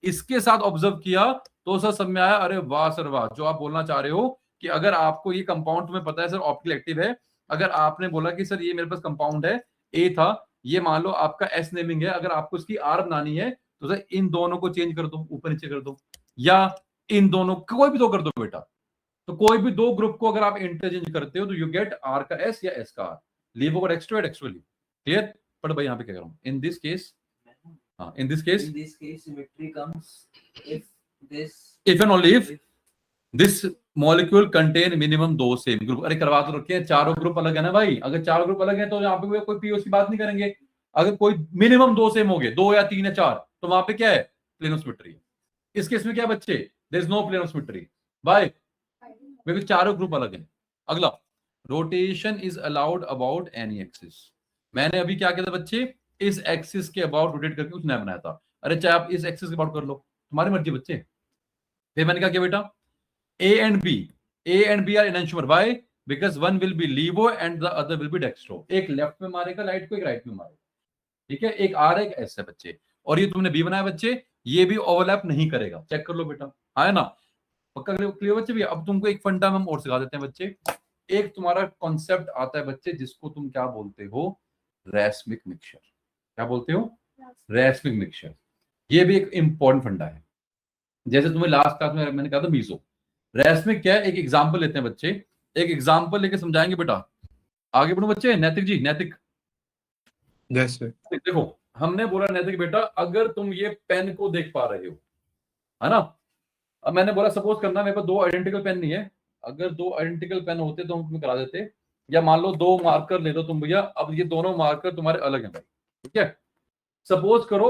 इसके साथ ऑब्जर्व किया, तो सर समझ में आया, अरे वाह सर वाह, जो आप बोलना चाह रहे हो कि अगर आपको ये कंपाउंड तुम्हें पता है सर ऑप्टिकल एक्टिव है, अगर आपने बोला कि सर ये मेरे पास कंपाउंड है ए था, ये मान लो आपका एस नेमिंग है, अगर आपको इसकी आर बनानी है तो सर इन दोनों को चेंज कर दो, ऊपर नीचे कर दो, या इन दोनों कोई भी दो कर दो बेटा। तो कोई भी 2 ग्रुप को अगर आप इंटरचेंज करते हो तो यू गेट आर का एस या एस का आर, लीवो का एक्स्ट्रो एक्स्ट्रो लीव, क्लियर। पर भाई यहाँ पे क्या कर रहा हूँ, इन दिस केस, हाँ in this case symmetry comes if and only if this molecule contain minimum 2 same group. अरे करवा तो रखे हैं, चारों ग्रुप अलग है ना भाई, अगर 4 ग्रुप अलग है तो यहाँ पे कोई पीओ की बात नहीं करेंगे। अगर कोई मिनिमम 2 सेम हो गए, 2 या 3 या 4, तो वहां पे क्या है, प्लेन ऑफ सिमेट्री। इस केस में क्या बच्चे, there is no plane of symmetry. By क्योंकि चारों ग्रुप अलग है। अगला, rotation is allowed about any axis. मैंने अभी क्या किया था बच्चे, इस एक्सिस के अबाउट रोटेट करके कुछ नया बनाया था। अरे चाहे आप इस एक्सिस के अबाउट कर लो, तुम्हारी मर्जी बच्चे। फिर मैंने क्या किया बेटा, A and B are enantiomer. Why? Because one will be laevo and the other will be dextro. एक लेफ्ट में मारेगा लाइट को, एक राइट में मारेगा, ठीक है। एक आर है, एक एस है बच्चे। और ये तुमने बी बनाया बच्चे, ये भी ओवरलैप नहीं करेगा, चेक कर लो बेटा, है ना। पक्का क्लियर बच्चे भी। अब तुमको एक फंडा हम और सिखा देते हैं बच्चे। एक तुम्हारा कॉन्सेप्ट आता है बच्चे जिसको तुम क्या बोलते हो, रैस्मिक मिक्सचर। क्या बोलते हो? रैस्मिक मिक्सचर। ये भी एक इंपॉर्टेंट फंडा है। जैसे तुम्हें लास्ट क्लास में मैंने कहा था मीजो। रैस्मिक क्या है, एक एग्जांपल लेते हैं बच्चे, एक एग्जांपल लेके समझाएंगे बेटा। आगे बढ़ो बच्चे। नैतिक जी, नैतिक यस सर। देखो, हमने बोला नैतिक बेटा, अगर तुम ये पेन को देख पा रहे हो, है ना। अब मैंने बोला सपोज करना मेरे पास दो आइडेंटिकल पेन नहीं है। अगर दो आइडेंटिकल पेन होते तो हम तुम्हें करा देते। या मान लो दो मार्कर ले लो तुम भैया, अब ये दोनों मार्कर तुम्हारे अलग हैं भाई, ठीक है। सपोज करो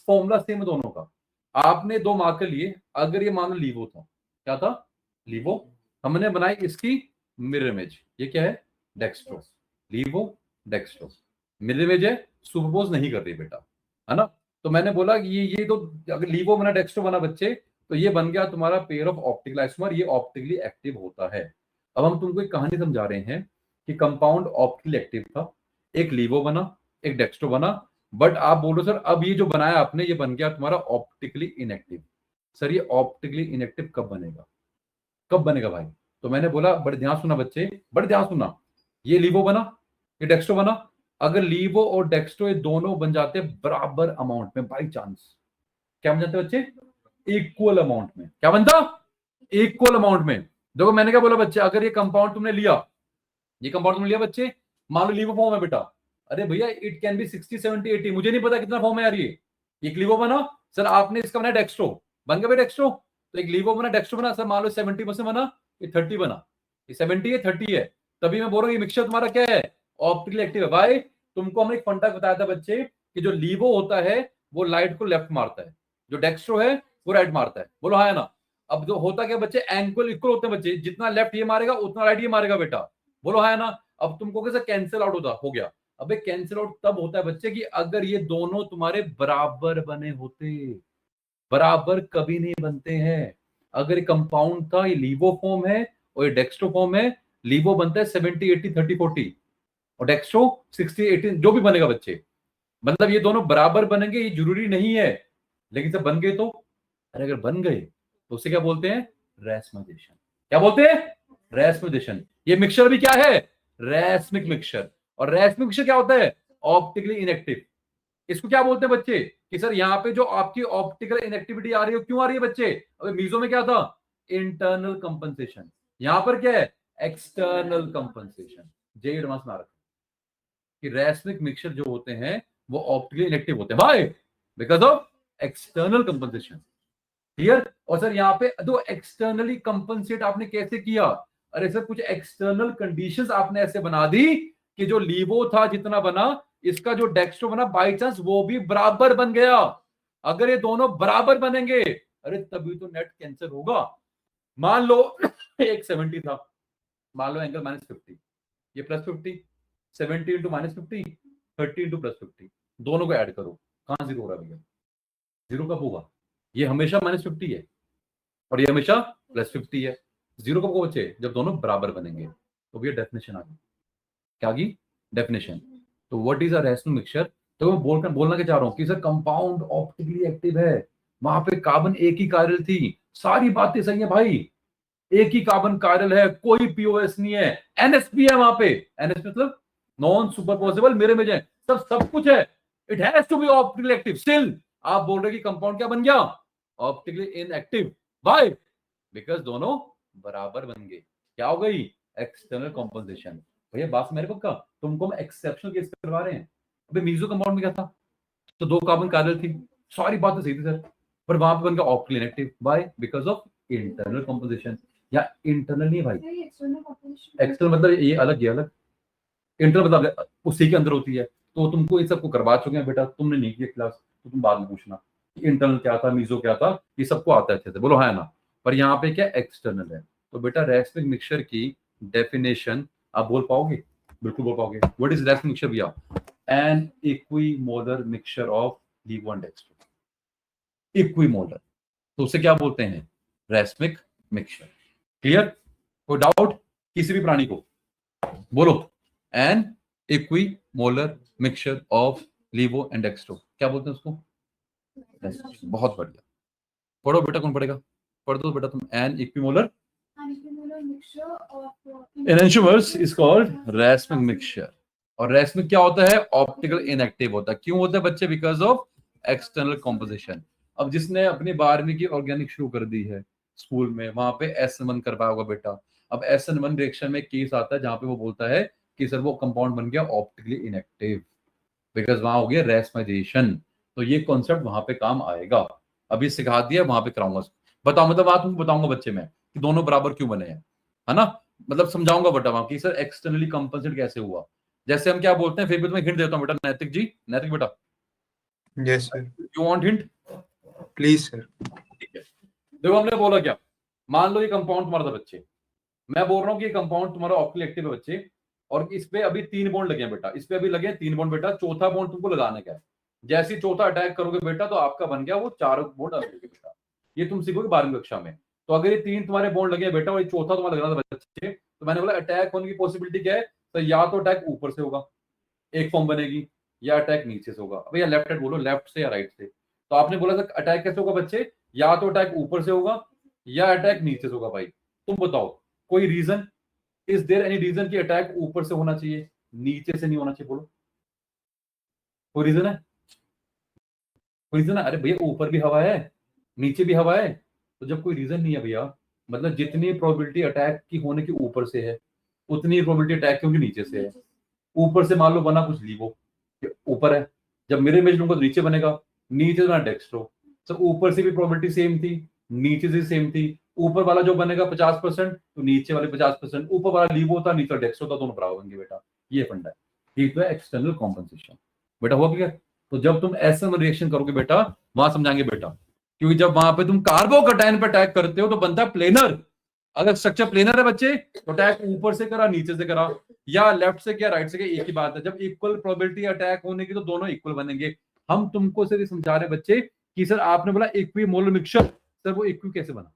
फॉर्मूला सेम है दोनों का। आपने दो मार्कर लिए, अगर ये मान लो लीवो था, क्या था? लीवो। हमने बनाई इसकी मिरर इमेज, ये क्या है? डेक्स्ट्रो। लीवो डेक्स्ट्रो मिरर इमेज है, सुपरपोज नहीं कर रही बेटा, है ना। तो मैंने बोला कि ये तो अगर लीवो बना डेक्स्ट्रो बना बच्चे, तो ये बन गया तुम्हारा पेयर ऑफ ऑप्टिकल आइसोमर, ये ऑप्टिकली एक्टिव होता है। अब हम तुमको एक कहानी समझा रहे हैं कि कंपाउंड ऑप्टिकली एक्टिव था, एक लीवो बना, एक डेक्स्ट्रो बना। बट आप बोलो सर अब ये जो बनाया आपने, ये बन गया तुम्हारा ऑप्टिकली इनएक्टिव। सर ये ऑप्टिकली इनएक्टिव कब बनेगा, कब बनेगा भाई? तो मैंने बोला बड़े ध्यान सुना बच्चे, बड़े ध्यान सुना। ये लीवो बना, ये डेक्स्ट्रो बना। अगर लीवो और डेक्स्ट्रो ये दोनों बन जाते बराबर अमाउंट में, बाई चांस क्या बन जाते बच्चे? इक्वल अमाउंट में। क्या बनता? इक्वल अमाउंट में। देखो मैंने क्या बोला बच्चे, अगर ये कंपाउंड तुमने लिया, ये कंपाउंड तुमने लिया बच्चे, मान लो लीवो फॉर्म है बेटा। अरे भैया इट कैन बी 60 70 80, मुझे नहीं पता कितना फॉर्म है यार। ये लीवो बना सर, आपने इसका बनाया डेक्स्ट्रो, बन गया भाई डेक्स्ट्रो। तो एक लीवो बना, डेक्स्ट्रो बना सर, मान लो 70% बना, ये 30 बना, ये 70 है 30 है। तभी मैं बोल रहा हूँ ये मिक्सचर तुम्हारा क्या है? ऑप्टिकली एक्टिव है। भाई तुमको हमने एक फंडा बताया था बच्चे कि जो लीवो होता है वो लाइट को लेफ्ट मारता है, जो डेक्स्ट्रो है वो राइट मारता है। बोलो हाँ है ना। अब जो होता क्या बच्चे, एंगल इक्वल होते हैं बच्चे, जितना लेफ्ट ये मारेगा उतना राइट ये मारेगा बेटा। बोलो हाँ है ना। अब तुमको कैसे कैंसिल आउट होता हो गया? अबे कैंसिल आउट तब होता है बच्चे कि अगर ये दोनों तुम्हारे बराबर बने होते। बराबर कभी नहीं बनते हैं। अगर कंपाउंड था, ये लीवो फॉर्म है और ये डेक्स्ट्रो फॉर्म है, लीवो बनता है 70 80 30 40 और डेक्स्ट्रो 60 80, जो भी बनेगा बच्चे, मतलब ये दोनों बराबर बनेंगे ये जरूरी नहीं है, लेकिन सब बन गए तो। अरे अगर बन गए तो उसे क्या बोलते हैं? रैस्मिजेशन। क्या बोलते हैं? रैस्मिजेशन। ये मिक्सचर भी क्या है? रैस्मिक मिक्सचर। और रैस्मिक मिक्सचर क्या होता है? Optically inactive. इसको क्या बोलते हैं बच्चे कि सर यहाँ पे जो आपकी ऑप्टिकल इनएक्टिविटी आ रही है, क्यों आ रही है बच्चे? अबे मीजो में क्या था? Internal compensation. यहां पर क्या है? External compensation. जे एडवांस में आ रखा कि रैस्मिक मिक्सचर जो होते हैं वो ऑप्टिकली इनएक्टिव होते हैं भाई, because of external compensation. Clear? और सर यहाँ पे दो एक्सटर्नली कंपनसेट आपने कैसे किया? अरे सर कुछ एक्सटर्नल कंडीशंस आपने ऐसे बना दी कि जो लीवो था जितना बना, इसका जो डेक्स्ट्रो बना बाई चांस वो भी बराबर बन गया। अगर ये दोनों बराबर बनेंगे, अरे तभी तो नेट कैंसिल होगा। मान लो एक 70 था, मान लो एंगल -50, ये +50, 70 इंटू -50, 30 इंटू +50, दोनों को ऐड करो, कहां जीरो हो रहा है भैया? जीरो कब होगा? ये हमेशा -50 है और ये हमेशा +50 है। जीरो कब होगा बच्चे? जब दोनों बराबर बनेंगे। तो भैया डेफिनेशन आ गई। क्या आ गई? डेफिनेशन। तो what is a rational mixture? तो मैं बोलना क्या चाह रहा हूं कि सर कंपाउंड ऑप्टिकली एक्टिव है, वहां पे कार्बन एक ही कार्बन थी, सारी बातें सही है भाई, एक ही कार्बन कार्बन है, कोई पीओएस नहीं है, एनएसपी है वहां पे। एनएसपी मतलब नॉन सुपरपोजिबल मिरर इमेज है, सब कुछ है। It has to be optically active. Still आप बोल रहे कि कंपाउंड क्या बन गया? Optically inactive. व्हाई? बिकॉज दोनों बराबर बन गए। क्या हो गई? External compensation. भैया बात मेरे पक्का, तुमको हम एक्सेप्शनल केस करवा रहे हैं। अबे मीजो कंपाउंड में क्या था? तो दो कार्बन कार्बन थी, सारी बातें सही थी सर, पर वहां पे बन गया optically inactive. Why? Because of internal composition. या इंटरनल नहीं भाई, एक्सटर्नल मतलब ये अलग, ये अलग। इंटरनल मतलब उसी के अंदर होती है। तो तुमको इन सबको करवा चुके हैं बेटा, तुमने नहीं किया क्लास, तो तुम बाद में पूछना इंटरनल क्या था, मीजो क्या था, ये सबको आता है अच्छे से। बोलो हाँ ना। पर यहाँ पे क्या एक्सटर्नल है, तो बेटा रैस्मिक मिक्सचर की डेफिनेशन आप बोल पाओगे? बिल्कुल बोल पाओगे। व्हाट इज रैस्मिक मिक्सचर भैया? An equimolar mixture of laevo and dextro. Equimolar, तो उसे क्या बोलते हैं? Racemic mixture. क्लियर? कोई डाउट किसी भी प्राणी को? बोलो। An equimolar mixture of laevo and dextro, क्या बोलते हैं उसको? बहुत बढ़िया। पढ़ो बेटा, कौन पढ़ेगा? पढ़ दो बेटा तुम। An equimolar enantiomers is called racemic mixture. और रैस्मिक क्या होता है? ऑप्टिकल इनएक्टिव होता है। क्यों होता है बच्चे? Because of external composition. अब जिसने अपनी 12वीं की ऑर्गेनिक शुरू कर दी है स्कूल में, वहां पे SN1 करवाया होगा बेटा। अब SN1 रिएक्शन में केस आता है जहां पे वो बोलता है कि सर वो कंपाउंड बन गया ऑप्टिकली इनएक्टिव, बिकॉज वहां हो गया रैस्माइजेशन। तो ये कॉन्सेप्ट वहां पे काम आएगा। अभी सिखा दिया, वहां पे कराऊंगा। बताओ, मतलब बात तुमको बताऊंगा बच्चे में कि दोनों बराबर क्यों बने हैं, है ना? मतलब समझाऊंगा बेटा वहां कि सर एक्सटर्नली कंपनसेट कैसे हुआ। जैसे हम क्या बोलते हैं, फिर भी तुम्हें हिंट देता हूँ बेटा। नैतिक जी, नैतिक बेटा, Yes, sir. You want hint? Please, sir. ठीक है, देखो हमने बोला क्या, मान लो ये कंपाउंड तुम्हारा था बच्चे, मैं बोल रहा हूँ कि ये कंपाउंड तुम्हारा ऑप्टिकली एक्टिव है बच्चे, और इस पे अभी 3 बॉन्ड लगे हैं बेटा, इस पे अभी लगे हैं 3 बॉन्ड बेटा। चौथा बॉन्ड तुमको लगाने का है। जैसे ही चौथा अटैक करोगे बेटा, तो आपका बन गया वो 4 बॉन्ड अलग बेटा। ये तुम सीखोगे 12वीं कक्षा में। तो अगर ये 3 तुम्हारे बॉन्ड लगे हैं बेटा और ये चौथा तुम्हारा लगाना था बच्चे, तो मैंने बोला अटैक होने की पॉसिबिलिटी क्या है? तो या तो अटैक ऊपर से होगा, एक फॉर्म बनेगी, या अटैक नीचे से होगा। भैया लेफ्ट हैंड बोलो, लेफ्ट से या राइट से? तो आपने बोला था अटैक कैसे होगा बच्चे? या तो अटैक ऊपर से होगा या अटैक नीचे से होगा। भाई तुम बताओ, कोई reason? Is there any reason कि अटैक ऊपर से होना चाहिए, नीचे से नहीं होना चाहिए? बोलो, कोई रीजन है? कोई रीजन है? अरे भैया ऊपर भी हवा है, नीचे भी हवा है। तो जब कोई रीजन नहीं है भैया, मतलब जितनी प्रोबेबिलिटी अटैक की होने की ऊपर से है, उतनी प्रोबेबिलिटी अटैक की होगी नीचे से है। ऊपर से मान लो बना कुछ लीवो, ऊपर है, जब मिरर इमेज लूंगा तो नीचे बनेगा, नीचे से बना डेक्स्ट्रो। तो ऊपर से भी प्रोबेबिलिटी सेम थी, नीचे से सेम थी। ऊपर वाला जो बनेगा 50%, तो नीचे वाले 50%। ऊपर वाला लीवो था, नीचे डेक्स्ट्रो था, दोनों बराबर होंगे बेटा। ये फंडा है। ये तो है एक्सटर्नल कॉम्पनसेशन बेटा। हुआ क्लियर? तो जब तुम ऐसा रिएक्शन करोगे बेटा, वहां समझाएंगे बेटा, क्योंकि जब वहां पे तुम कार्बोकैटायन पे अटैक करते हो तो बनता है प्लेनर। अगर स्ट्रक्चर प्लेनर है बच्चे, तो अटैक ऊपर से करा, नीचे से करा, या लेफ्ट से किया, राइट से किया, एक ही बात है। जब इक्वल प्रोबेबिलिटी अटैक होने की, तो दोनों इक्वल बनेंगे। हम तुमको सिर्फ समझा रहे बच्चे कि सर आपने बोला इक्विमोलर मिक्सचर, सर वो इक्वी कैसे बना,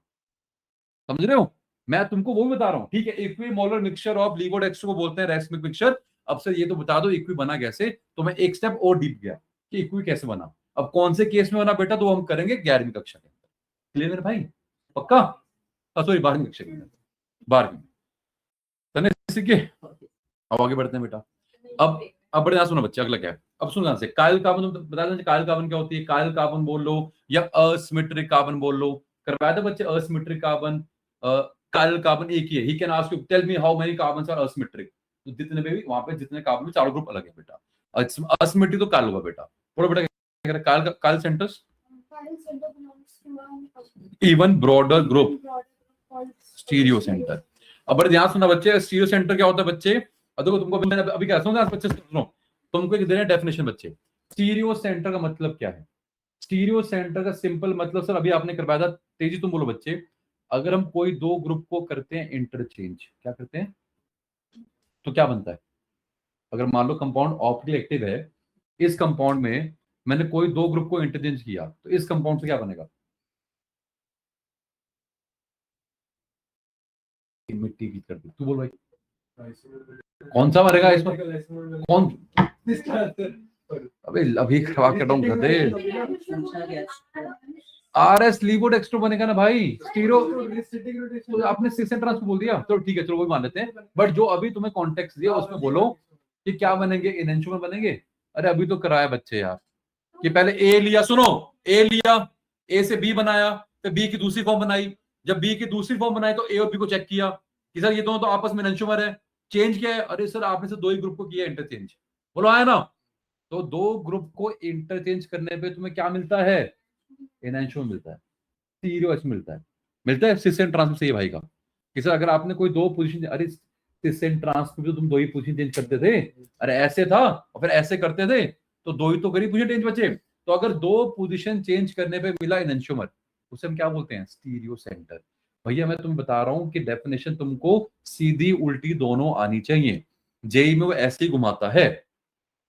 समझ रहे हो? मैं तुमको वो भी बता रहा हूँ, ठीक है? इक्विमोलर मिक्सचर ऑफ लीवो डेक्स्ट्रो को बोलते हैं रैस्मिक मिक्सचर। अब सर ये तो बता दो इक्वी बना कैसे। तो मैं एक स्टेप और डीप गया कि इक्वी कैसे बना। अब कौन से केस में बना बेटा, तो हम करेंगे 11वीं कक्षा के अंदर। क्लियर मेरे भाई? पक्का? सॉरी 12वीं कक्षा के अंदर, 12वीं। सीखे? अब आगे बढ़ते हैं बेटा। अब बड़े सुनो बच्चे, अगला क्या है? अब सुनो से कायल कार्बन, बता दें कायल कार्बन क्या होती है? कायल कार्बन बोल लो या असिमेट्रिक कार्बन बोल लो। करवाया था बच्चे असिमेट्रिक कार्बन, कायल कार्बन एक ही है। He can ask you tell me how many carbons are asymmetric. तो जितने भी वहां पे जितने कार्बन में 4 ग्रुप अलग है बेटा। असिमेट्रिक तो कायल होगा बेटा। थोड़ा बेटा कायल centres even broader group stereo centre. अब बड़े ध्यान सुनना बच्चे, स्टीरियो सेंटर क्या होता है बच्चे? देखो तुमको अभी क्या सुनो बच्चे, सुनो तुमको एक देना डेफिनेशन बच्चे। स्टीरियो सेंटर का मतलब क्या है? स्टीरियो सेंटर का सिंपल मतलब सर अभी आपने करवाया था, तेजी तुम बोलो बच्चे। अगर हम कोई 2 ग्रुप को करते हैं इंटरचेंज, क्या करते हैं? तो क्या बनता है? अगर मान लो कंपाउंड ऑप्टिकली एक्टिव है, इस कंपाउंड में मैंने कोई 2 ग्रुप को इंटरचेंज किया, तो इस कंपाउंड से क्या बनेगा? मिट्टी की कर दी। तू बोल भाई, कौन सा मरेगा इसमें? कौन? अभी करवा के डाउन कर दे। RS लीवो डेक्स्ट्रो बनेगा ना भाई। स्टीरो तो आपने सिस एंड ट्रांस बोल दिया, तो ठीक है चलो वो मान लेते हैं। बट जो अभी तुम्हें कॉन्टेक्स्ट दिया उसमें बोलो कि क्या बनेंगे, इनेंशियो में बनेंगे। अरे अभी तो कराया बच्चे यार कि पहले ए लिया, सुनो ए लिया, ए से बी बनाया, फिर बी की दूसरी फॉर्म बनाई। जब बी की दूसरी फॉर्म बनाई तो ए और बी को चेक किया कि सर ये दोनों तो आपस में इनेंशियोमर है। चेंज क्या है? अरे सर आपने से 2 ही ग्रुप को किया इंटरचेंज। बोलो आया ना? तो 2 ग्रुप को इंटरचेंज करने पे तुम्हें क्या मिलता है? एनेंशियोमर मिलता है, स्टीरियो एच मिलता है सिस एंड ट्रांस में। सही भाई का कि सर अगर आपने कोई 2 पोजीशन, अरे सिस एंड ट्रांस में तो तुम 2 ही पोजीशन चेंज करते थे। अरे ऐसे था और फिर ऐसे करते थे, तो 2 ही तो करी पोजीशन चेंज बचे। तो अगर 2 पोजीशन चेंज करने पे मिला एनेंशियोमर, उसे हम क्या बोलते हैं? Stereo centre. भैया मैं तुम्हें बता रहा हूं कि डेफिनेशन तुमको सीधी उल्टी दोनों आनी चाहिए। जेई में वो ऐसे ही घुमाता है,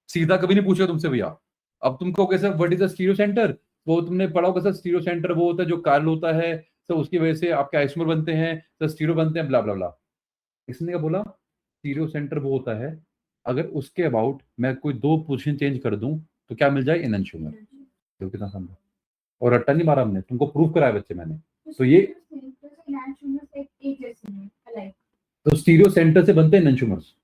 सीधा कभी नहीं पूछेगा तुमसे भैया। अब तुमको कैसे what is the stereo centre, वो तुमने पढ़ा होगा सर, स्टीरियो सेंटर वो होता है जो कार्ल होता है, तो उसकी वजह से आपके आइसोमर बनते हैं, तो स्टीरियो बनते हैं, ब्ला ब्ला ब्ला। इसने क्या बोला, स्टीरियो सेंटर वो होता है अगर उसके अबाउट मैं कोई दो पोजीशन चेंज कर दूं तो क्या मिल जाए, एनंशियोमर। देखो कितना समझा, और रट्टा नहीं मारा हमने, तुमको प्रूफ कराया बच्चे मैंने। तो ये तो स्टीरियो सेंटर से बनते हैं एनंशियोमर्स।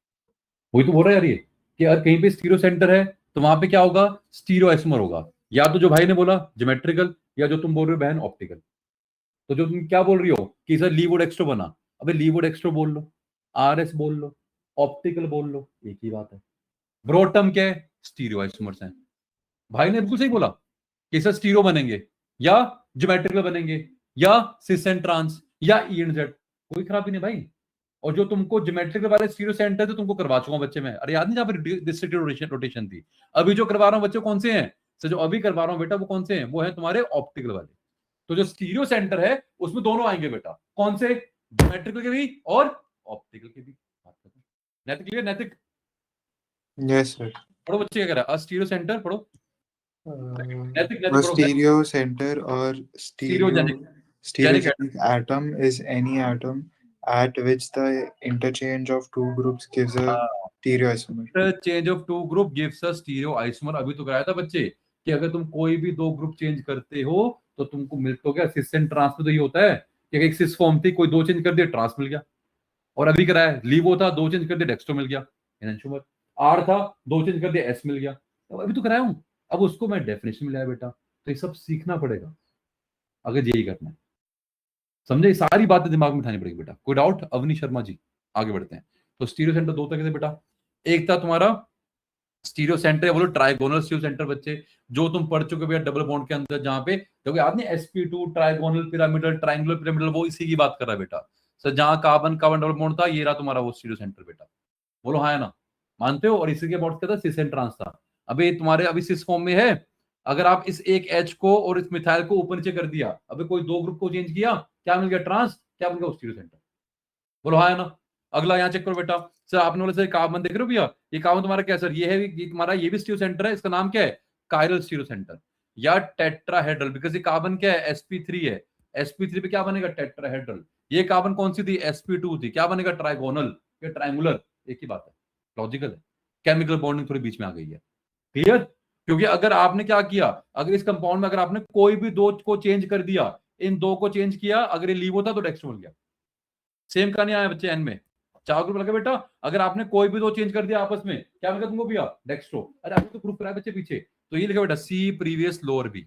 वही तो बोल रहा है यार ये, कि अगर कहीं पे स्टीरियो सेंटर है तो वहां पे क्या होगा, स्टीरियो आइसोमर होगा, या तो जो भाई ने बोला ज्योमेट्रिकल, या जो तुम बोल रहे हो बहन ऑप्टिकल। तो जो तुम क्या बोल रही हो कि सर लीवुड एक्स्ट्रो बना, अबे लीवुड एक्स्ट्रो बोल लो, आरएस बोल लो, ऑप्टिकल बोल लो, एक ही बात है। ब्रॉड टर्म क्या है, स्टीरियो आइसोमर्स हैं। भाई ने बिल्कुल सही बोला कि सर स्टीरियो बनेंगे, या ज्योमेट्रिकल बनेंगे, या सिस एंड ट्रांस, या ई एंड जेड, कोई खराबी नहीं भाई। और जो तुमको ज्योमेट्रिकल वाले स्टीरियो सेंटर तो तुमको करवा चुका हूं बच्चे में, अरे याद नहीं जहां पर डिस्ट्रिक्टेड रोटेशन थी। अभी जो करवा रहा हूं बच्चे कौन से हैं, सर जो अभी करवा रहा हूं बेटा वो कौन से हैं, वो है तुम्हारे ऑप्टिकल वाले। तो जो स्टीरियो सेंटर है उसमें दोनों आएंगे बेटा, कौन से, ज्योमेट्रिकल के भी और ऑप्टिकल के भी। नैतिक क्लियर, नैतिक Yes, sir. पढ़ो बच्चे, क्या कह रहा है स्टीरियो सेंटर पढ़ो, नैतिक नैतिक A पढ़ो। stereo center or stereogenic, stereogenic atom is any atom at which the interchange of two groups gives a stereoisomer. Change of two group gives a stereo isomer. अभी तो कराया था बच्चे कि अगर तुम कोई भी दो ग्रुप चेंज करते हो तो तुमको मिल तो गया, सिस एंड ट्रांस में तो ये होता है कि एक सिस फॉर्म थी, कोई दो चेंज कर दिया ट्रांस मिल गया। और अभी कराया लीवो था, दो चेंज कर दिया डेक्स्ट्रो मिल गया, एनंशियोमर। आर था, दो चेंज कर दिया एस मिल गया। तो अभी तो कराया हूं, अब उसको मैं डेफिनेशन में लाया बेटा, तो ये सब सीखना पड़ेगा अगर यही करना है, समझे। ये सारी बातें दिमाग में उठानी पड़ेगी बेटा। कोई डाउट, अवनी शर्मा जी? आगे बढ़ते हैं। तो स्टीरियो सेंटर दो तरह के थे बेटा, एक था तुम्हारा स्टीरियो सेंटर या बोलो ट्राइगोनल स्टीरियो सेंटर बच्चे, जो तुम पढ़ चुके भैया डबल बॉन्ड के अंदर, जहां पे देखो याद नहीं, sp2 trigonal pyramidal triangular pyramidal, वो इसी की बात कर रहा है बेटा। सर जहां कार्बन कार्बन डबल बॉन्ड था, ये रहा तुम्हारा वो स्टीरियो सेंटर बेटा। बोलो हाँ है ना, मानते हो। और इसी के अबाउट क्या था, सिस एंड ट्रांस था। अभी तुम्हारे अभी सिस फॉर्म में है, अगर आप इस एक एच को और इस मिथाइल को ऊपर नीचे कर दिया, अभी कोई दो ग्रुप को चेंज किया, क्या मिल गया, ट्रांस, क्या मिल गया, स्टीरियो सेंटर। बोलो हाँ है ना। अगला यहाँ चेक करो बेटा, सर आपने बोला सर कार्बन देख रहे हो भैया, ये कार्बन तुम्हारा क्या सर, ये है, ये तुम्हारा ये भी स्टीरियो सेंटर है, इसका नाम क्या है, कायरल स्टीरियो सेंटर या टेट्राहेड्रल, बिकॉज ये कार्बन क्या है, sp3 है। sp3 पे क्या बनेगा, टेट्राहेड्रल। ये कार्बन कौन सी थी, sp2 थी, क्या बनेगा, ट्राइगोनल या ट्रायंगुलर, एक ही बात है, लॉजिकल है। केमिकल बॉन्डिंग थोड़ी बीच में आ गई है, क्लियर। क्योंकि अगर आपने क्या किया, अगर इस कंपाउंड में अगर आपने कोई भी दो को चेंज कर दिया, इन दो को चेंज किया, अगर ये लीवो था तो डेक्स्ट्रो मिल गया। सेम का नहीं आया बच्चे एन में, चार ग्रुप लगे बेटा, अगर आपने कोई भी दो चेंज कर दिया आपस में, क्या मिलेगा तुमको भैया, डेक्स्ट्रो। अरे आपने तो प्रूफ कराया बच्चे पीछे, तो ये लिखा बेटा सी प्रीवियस लोअर बी।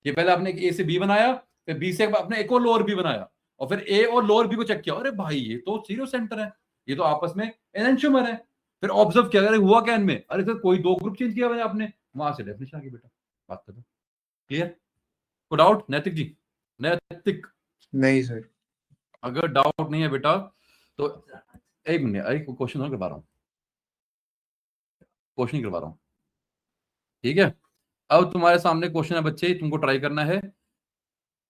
ये पहले आपने ए से बी बनाया, फिर बी से आपने एक और लोअर बी बनाया, और फिर ए और लोअर बी को चेक किया, अरे भाई ये तो स्टीरियो सेंटर है, ये तो आपस में एनेंशियोमर है। फिर ऑब्जर्व किया, अरे हुआ क्या इनमें, अरे सर कोई दो ग्रुप चेंज किया आपने, वहां से डेफिनेशन आ गई बेटा, बात कर दो, क्लियर। कोई डाउट नैतिक जी? नैतिक नहीं सर। अगर डाउट नहीं है बेटा तो एक मिनट, एक क्वेश्चन और करवा रहा हूँ, क्वेश्चन करवा रहा हूँ, ठीक है। अब तुम्हारे सामने क्वेश्चन है बच्चे, तुमको ट्राई करना है।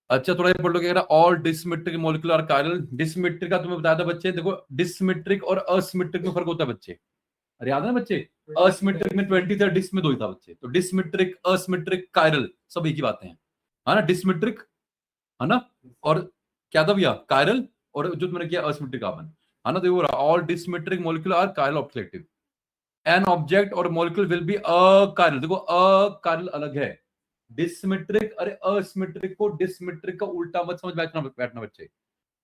अच्छा थोड़ा पढ़ लो, क्या कह रहा है, ऑल डिसमेट्रिक मॉलिक्यूलर कायरल। डिसमेट्रिक का तुम्हें बताया था बच्चे, देखो डिसमेट्रिक और असिमेट्रिक में फर्क होता है बच्चे, अरे याद है ना बच्चे, असिमेट्रिक में 20 था, डिस में 2 ही था बच्चे। तो डिसमेट्रिक, असिमेट्रिक, कायरल सब एक ही बातें हैं, है ना। डिसमेट्रिक है ना, और क्या था भैया, कायरल, और जो तुमने किया असिमेट्रिक कार्बन, है ना। देखो all dissymmetric molecule are chiral objective, an object और मॉलिक्यूल विल बी अकायरल। देखो अकायरल अलग है, डिसमेट्रिक, अरे असिमेट्रिक को डिसमेट्रिक का उल्टा मत समझ बैठना बच्चे।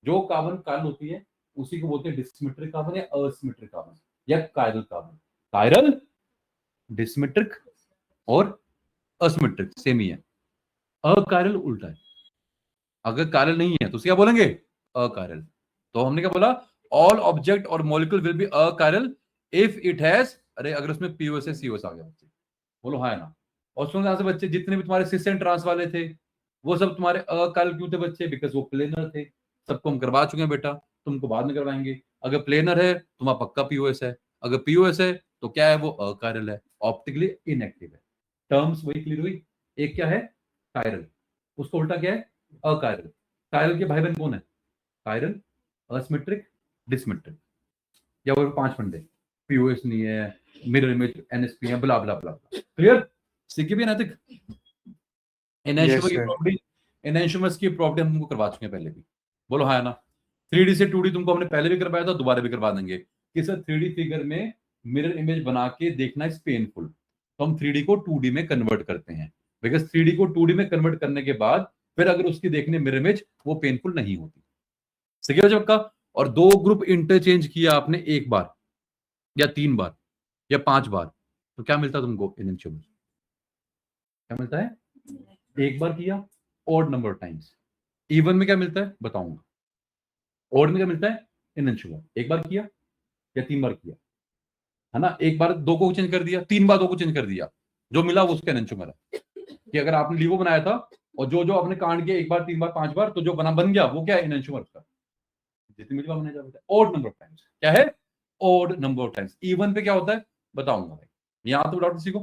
जो कार्बन कायरल होती है उसी को बोलते हैं डिसमेट्रिक कार्बन या असिमेट्रिक कार्बन या कायरल कार्बन। कायरल, डिसमेट्रिक और असिमेट्रिक सेम ही है, अकायरल उल्टा है। अगर कायरल नहीं है तो उसे क्या बोलेंगे, अकायरल। तो हमने क्या बोला, ऑल ऑब्जेक्ट और molecule will be achiral if it has, अरे अगर उसमें पीओएस है सीओएस आ गया बच्चे, बोलो हाँ है ना। और सुनो यहां से बच्चे, जितने भी तुम्हारे सिस एंड ट्रांस वाले थे वो सब तुम्हारे अकायरल क्यों थे बच्चे, बिकॉज वो प्लेनर थे। सबको हम करवा चुके हैं बेटा, तुमको बाद में करवाएंगे। अगर प्लेनर है तुम्हारा पक्का पीओएस है, अगर पीओएस है तो क्या है, वो अकायरल है, ऑप्टिकली इनएक्टिव है। टर्म्स वही क्लियर हुई, एक क्या है कायरल, उसको उल्टा क्या है, अकायरल। कायरल के भाई बहन कौन है, कायरल, असिमेट्रिक, डिसमेट्रिक, या वो 5 फंडे, पीओएस नहीं है, मिरर इमेज, एनएसपी है, ब्ला ब्ला ब्ला। क्लियर? सीखे भी नैतिक एनेंशियमर की sir. प्रॉपर्टी, एनेंशियमर्स की प्रॉपर्टी हम तुमको करवा चुके हैं पहले भी, बोलो हाँ है ना। 3D से 2D तुमको हमने पहले भी करवाया था, दोबारा भी करवा देंगे कि सर 3D फिगर में मिरर इमेज बना के देखना इज पेनफुल, तो हम 3D को 2D में कन्वर्ट करते हैं, बिकॉज 3D को 2D में कन्वर्ट करने के बाद फिर अगर उसकी देखने मिरर इमेज वो पेनफुल नहीं होती। सही है जब का। और 2 ग्रुप इंटरचेंज किया आपने एक बार या 3 बार या 5 बार, तो क्या मिलता है तुमको एनेंशियमर? क्या मिलता है? एक बार किया ऑड नंबर टाइम्स। इवन में क्या मिलता है बताऊंगा। ऑड में क्या मिलता है? एनेंशियमर। एक बार किया या 3 बार किया, है ना। एक बार 2 को चेंज कर दिया, 3 बार 2 को चेंज कर दिया, जो मिला वो उसका एनेंशियमर है। कि अगर आपने लीवो बनाया था और जो जो आपने कांड किया 1 बार 3 बार 5 बार, तो जो बन गया वो क्या है? एनेंशियमर का। जितनी बार बनाया जाता है ऑड नंबर ऑफ टाइम्स। क्या है? Odd number of times. Even पे क्या होता है बताऊंगा भाई। यहां तो डाउट किसी को?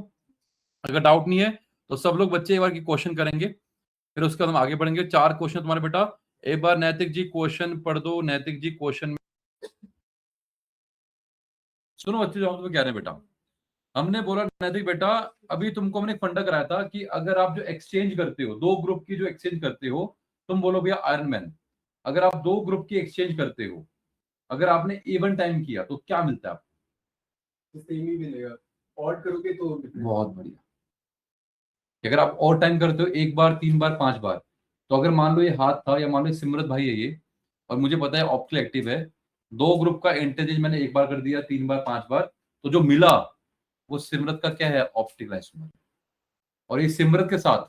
अगर डाउट नहीं है तो सब लोग बच्चे एक बार की क्वेश्चन करेंगे, फिर उसके बाद हम आगे बढ़ेंगे। 4 क्वेश्चन तुम्हारे बेटा, एक बार नैतिक जी क्वेश्चन पढ़ दो। नैतिक जी क्वेश्चन सुनो बच्चे, जो हम तुम्हें कह रहे हैं बेटा, हमने बोला नैतिक बेटा, अभी तुमको हमने फंडा कराया था कि अगर आप जो एक्सचेंज करते हो, 2 ग्रुप की जो एक्सचेंज करते हो, तुम बोलो भैया आयरन मैन, अगर आप 2 ग्रुप की एक्सचेंज करते हो, अगर आपने इवन टाइम किया तो क्या मिलता है आपको? सेम ही मिलेगा, ऑड करोगे तो बहुत बढ़िया। अगर आप और टाइम करते हो 1 बार 3 बार 5 बार, तो अगर मान लो ये हाथ था या मान लो सिमरत भाई है ये, और मुझे पता है ऑप्टिकल एक्टिव है, 2 ग्रुप का इंटरचेंज मैंने 1 बार कर दिया, 3 बार 5 बार, तो जो मिला वो सिमरत का क्या है? Optical isomer. और ये सिमरत के साथ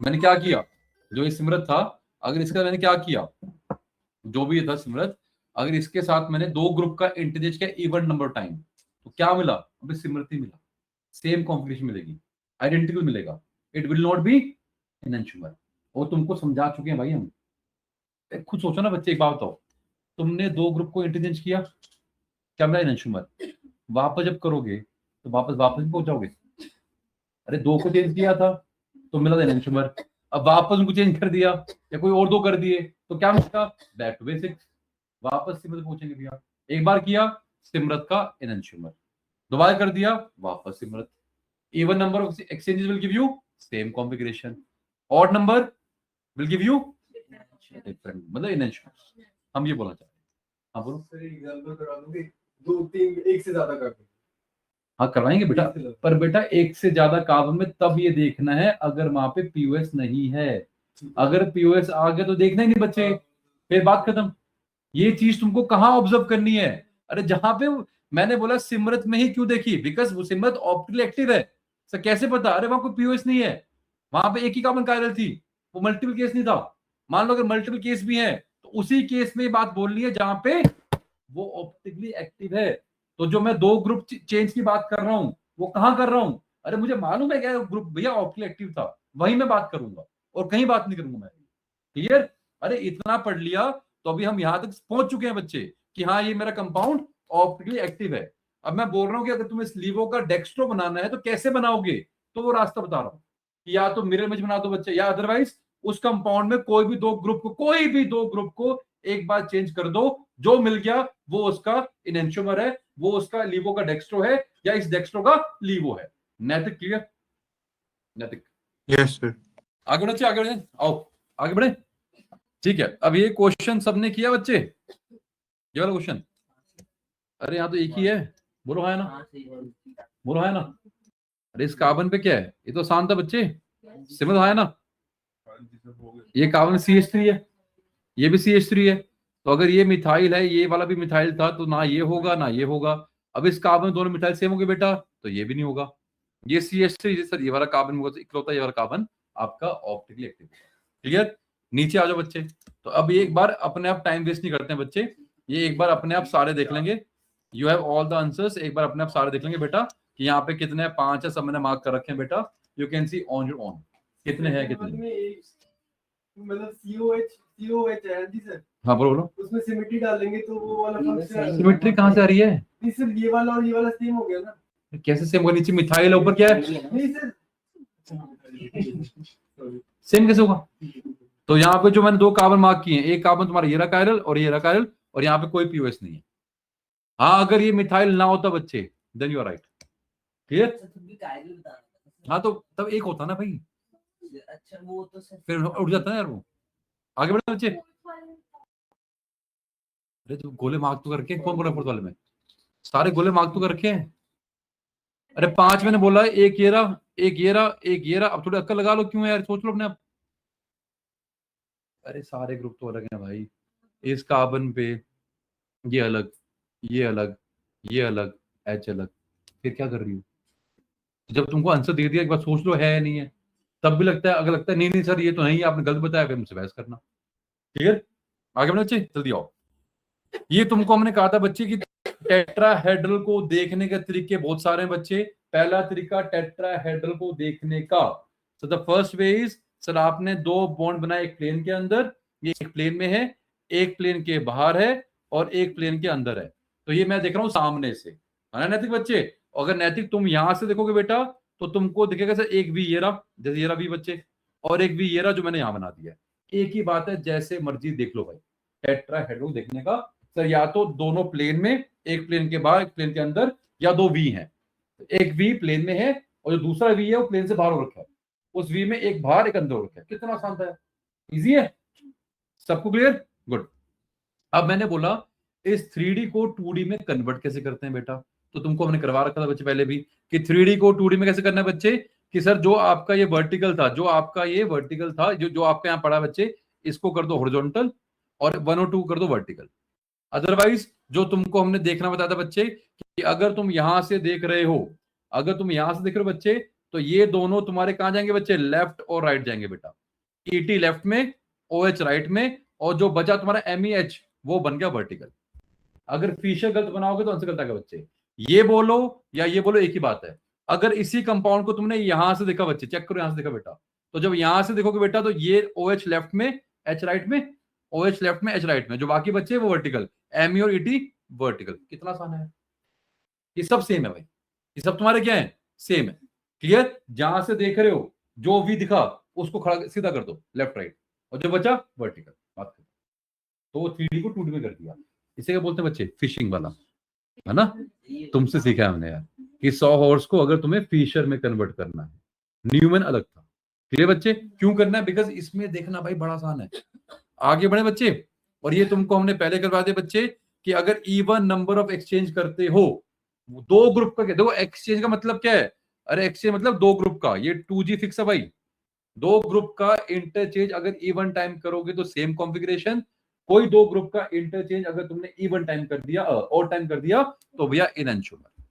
मैंने क्या किया? जो ये सिमरत था, अगर इसका मैंने क्या किया, जो भी ये था सिमरत, अगर इसके साथ मैंने 2 ग्रुप का इंटरचेंज किया इवन नंबर टाइम, तो क्या मिला? अभी सिमरत ही मिला। सेम कॉन्फ़िगरेशन मिलेगी, आइडेंटिकल मिलेगा, इट विल नॉट बी एनेंशियमर। और तुमको समझा चुके हैं भाई हम। खुद सोचो ना बच्चे, एक बात बताओ, तुमने 2 ग्रुप को इंटरचेंज किया, क्या मिला? एनेंशियमर। वापस जब करोगे तो वापस भी पहुंच जाओगे। अरे 2 को चेंज किया था तो मिला एनेंशियमर, अब वापस उनको चेंज कर दिया या कोई और 2 कर दिए तो क्या मिला? बैक टू बेसिक्स, वापस सिमरत पहुंचेंगे भैया। एक बार किया सिमरत का एनेंशियमर, दोबारा कर दिया वापस Simrat. Even number of exchanges will give you same configuration, odd number will give you different, मतलब एनेंशियमर। हम ये बोलना चाहते हैं। हाँ बोलो। सर एग्जांपल करा दूंगी, 2 3 1 से ज्यादा कर दो। हाँ करवाएंगे बेटा, पर बेटा 1 से ज्यादा कार्बन में तब ये देखना है अगर वहां पे पीओएस नहीं है। अगर पीओएस आ गया तो देखना ही नहीं बच्चे, फिर बात खत्म। ये चीज तुमको कहाँ ऑब्जर्व करनी है? अरे जहां पे मैंने बोला सिमरत में ही क्यों देखी, बिकॉज वो सिमरत ऑप्टिकली एक्टिव है। सर कैसे पता? अरे वहां कोई पीओएस नहीं है, वहां पे एक ही कार्बन कायरल थी, वो मल्टीपल केस नहीं था। मान लो अगर मल्टीपल केस भी है तो उसी केस में बात बोलनी है जहां पे वो ऑप्टिकली एक्टिव है। तो जो मैं 2 ग्रुप चेंज की बात कर रहा हूं वो कहां कर रहा हूं? अरे मुझे मालूम है क्या ग्रुप भैया ऑप्टिकली एक्टिव था, वहीं मैं बात करूंगा और कहीं बात नहीं करूंगा मैं। क्लियर? अरे इतना पढ़ लिया तो अभी हम यहां तक पहुंच चुके हैं बच्चे कि हाँ ये मेरा कंपाउंड ऑप्टिकली एक्टिव है। अब मैं बोल रहा हूं कि अगर तुम्हें लीवो का डेक्स्ट्रो बनाना है तो कैसे बनाओगे, तो वो रास्ता बता रहा हूं कि या तो मिरर इमेज बना दो बच्चे, या अदरवाइज उस कंपाउंड में कोई भी 2 ग्रुप को एक बार चेंज कर दो, जो मिल गया वो उसका इनेंशियमर है, वो उसका लीवो का डेक्स्ट्रो है, या इस डेक्स्ट्रो का लीवो है। नैतिक क्लियर? नैतिक Yes, sir. आगे बढ़े, आगे बढ़े, आओ आगे बढ़े। ठीक है, अब ये क्वेश्चन सबने किया बच्चे, ये वाला क्वेश्चन? अरे यहाँ तो एक ही है, बोलो है ना, बोलो है ना। अरे इस कार्बन पे क्या है? ये तो आसान था बच्चे, सिमरत है ना। ये कार्बन CH3 है, ये भी CH3 है, तो अगर ये मिथाइल है, ये वाला भी मिथाइल था, तो ना ये होगा ना ये होगा। अब इस कार्बन दोनों मिथाइल सेम हो गए बेटा, तो ये भी नहीं होगा। ये CH3 सर, ये वाला कार्बन होगा, इकलौता ये वाला कार्बन आपका ऑप्टिकली एक्टिव। क्लियर? नीचे आ जाओ बच्चे। तो अब ये एक बार अपने आप टाइम वेस्ट नहीं करते हैं बच्चे, ये एक बार अपने आप सारे देख लेंगे। You have all the answers, एक बार अपने आप सारे देख लेंगे बेटा कि यहाँ पे कितने 5 है, सब मैंने मार्क कर रखे हैं बेटा। You can see on your own कितने हैं कितने। मतलब COH है जी सर। हाँ बोलो बोलो। उसमें सिमेट्री डालेंगे तो वो वाला फंक्शन, सिमेट्री कहाँ से आ रही है? नहीं सर ये वाला और ये वाला सेम हो गया ना। कैसे सेम होगा? नीचे मिथाइल है, ऊपर क्या है? नहीं सर सेम कैसे होगा? तो यहाँ पे जो मैंने 2 कार्बन मार्क किए हैं, एक कार्बन तुम्हारा ये रहा कायरल और ये रहा कायरल, और यहाँ पे कोई पीओएस नहीं है। हाँ, अगर ये मिथाइल ना होता बच्चे, then you are right. Clear? तुम भी कायरल बताना था। हाँ, तो तब एक होता ना भाई, अच्छा वो तो सर फिर उठ जाता है यार वो। आगे बढ़े बच्चे। अरे तो गोले मार्क तो करके, कौन बोला फोर्थ वाले में? सारे गोले मार्क तो करके हैं। अरे 5 मैंने बोला है, एक ये रहा, एक ये रहा, एक ये रहा। अब थोड़ी अक्ल लगा लो, क्यों है यार, सोच लो अपने आप। अरे सारे ग्रुप तो अलग हैं भाई, इस कार्बन पे ये अलग, ये अलग, ये अलग, एच अलग, फिर क्या कर रही हो? जब तुमको आंसर दे दिया, एक बार सोच लो है या नहीं है, तब भी लगता है, अगर लगता है नहीं नहीं सर ये तो नहीं, आपने गलत बताया, फिर मुझसे बहस करना। क्लियर? आगे बढ़े बच्चे, जल्दी आओ। ये तुमको हमने कहा था बच्चे कि टेट्राहेड्रल को देखने के तरीके बहुत सारे हैं बच्चे। पहला तरीका टेट्राहेड्रल को देखने का, so the first way is, sir आपने 2 बॉन्ड बनाए एक प्लेन के अंदर, ये एक प्लेन में है, एक प्लेन के बाहर है, और एक प्लेन के अंदर है। तो ये मैं देख रहा हूं सामने से, है ना नैतिक बच्चे? अगर नैतिक तुम यहां से देखोगे बेटा, तो तुमको दिखेगा सर एक भी ये रहा, जैसे ये रहा भी बच्चे, और एक भी ये रहा जो मैंने यहां बना दिया है। एक ही बात है, जैसे मर्जी देख लो भाई। टेट्राहेड्रल देखने का सर, या तो दोनों प्लेन में, एक प्लेन के बाहर एक प्लेन के अंदर, या 2 वी हैं। एक वी प्लेन में है और जो दूसरा वी है वो प्लेन से बाहर हो रखा है, उस वी में एक बाहर एक अंदर हो रखा है। कितना आसान था, इजी है, सबको क्लियर? गुड। अब मैंने बोला इस 3D को 2D में कन्वर्ट कैसे करते हैं बेटा, तो तुमको हमने करवा रखा था बच्चे पहले भी कि 3D को 2D में कैसे करना है बच्चे, कि सर जो आपका ये वर्टिकल था, जो आपका ये वर्टिकल था, जो आपका यहाँ पड़ा बच्चे, इसको कर दो हॉरिजॉन्टल और 1 और 2 कर दो वर्टिकल। अदरवाइज जो तुमको हमने देखना बताया था बच्चे कि अगर तुम यहां से देख रहे हो, अगर तुम यहां से देख रहे हो बच्चे, तो ये दोनों तुम्हारे कहां जाएंगे बच्चे, लेफ्ट और राइट जाएंगे बेटा। ET लेफ्ट में, OH राइट में, और जो बचा तुम्हारा MEH वो बन गया वर्टिकल। अगर फिशर गलत बनाओगे तो आंसर गलत आएगा बच्चे। ये बोलो या ये बोलो, एक ही बात है। अगर इसी कंपाउंड को तुमने यहां से देखा बच्चे, चेक करो यहां से देखा बेटा, तो जब यहां से देखोगे बेटा, तो ये OH लेफ्ट में, H राइट में, OH लेफ्ट में, H राइट में, जो बाकी बच्चे वो वर्टिकल, ME और ET वर्टिकल। कितना आसान है, ये सब सेम है भाई, ये सब तुम्हारे क्या है, सेम है। क्लियर? जहां से देख रहे हो, जो भी दिखा उसको खड़ा सीधा कर दो, लेफ्ट राइट, और जो बचा वर्टिकल, बात कर। तो 3D को 2D में कर दिया। इसे क्या बोलते हैं बच्चे, फिशिंग वाला, है ना? तुमसे सीखा है हमने यार कि 100 हॉर्स को अगर तुम्हें फिशर में कन्वर्ट करना है, न्यूमैन अलग था। क्लियर बच्चे? क्यों करना है? बिकॉज इसमें देखना भाई बड़ा आसान है। आगे बढ़े बच्चे। और ये तुमको हमने पहले करवा दिया बच्चे कि अगर इवन नंबर ऑफ एक्सचेंज करते हो, 2 ग्रुप का, देखो एक्सचेंज का मतलब क्या है, अरे एक्सचेंज मतलब 2 ग्रुप का, ये 2G फिक्स है भाई। 2 ग्रुप का इंटरचेंज अगर इवन टाइम करोगे तो सेम कॉन्फ़िगरेशन, कोई 2 ग्रुप का इंटरचेंज अगर तुमने इवन टाइम कर दिया, और टाइम कर दिया, तो भैया इनएंशुलर।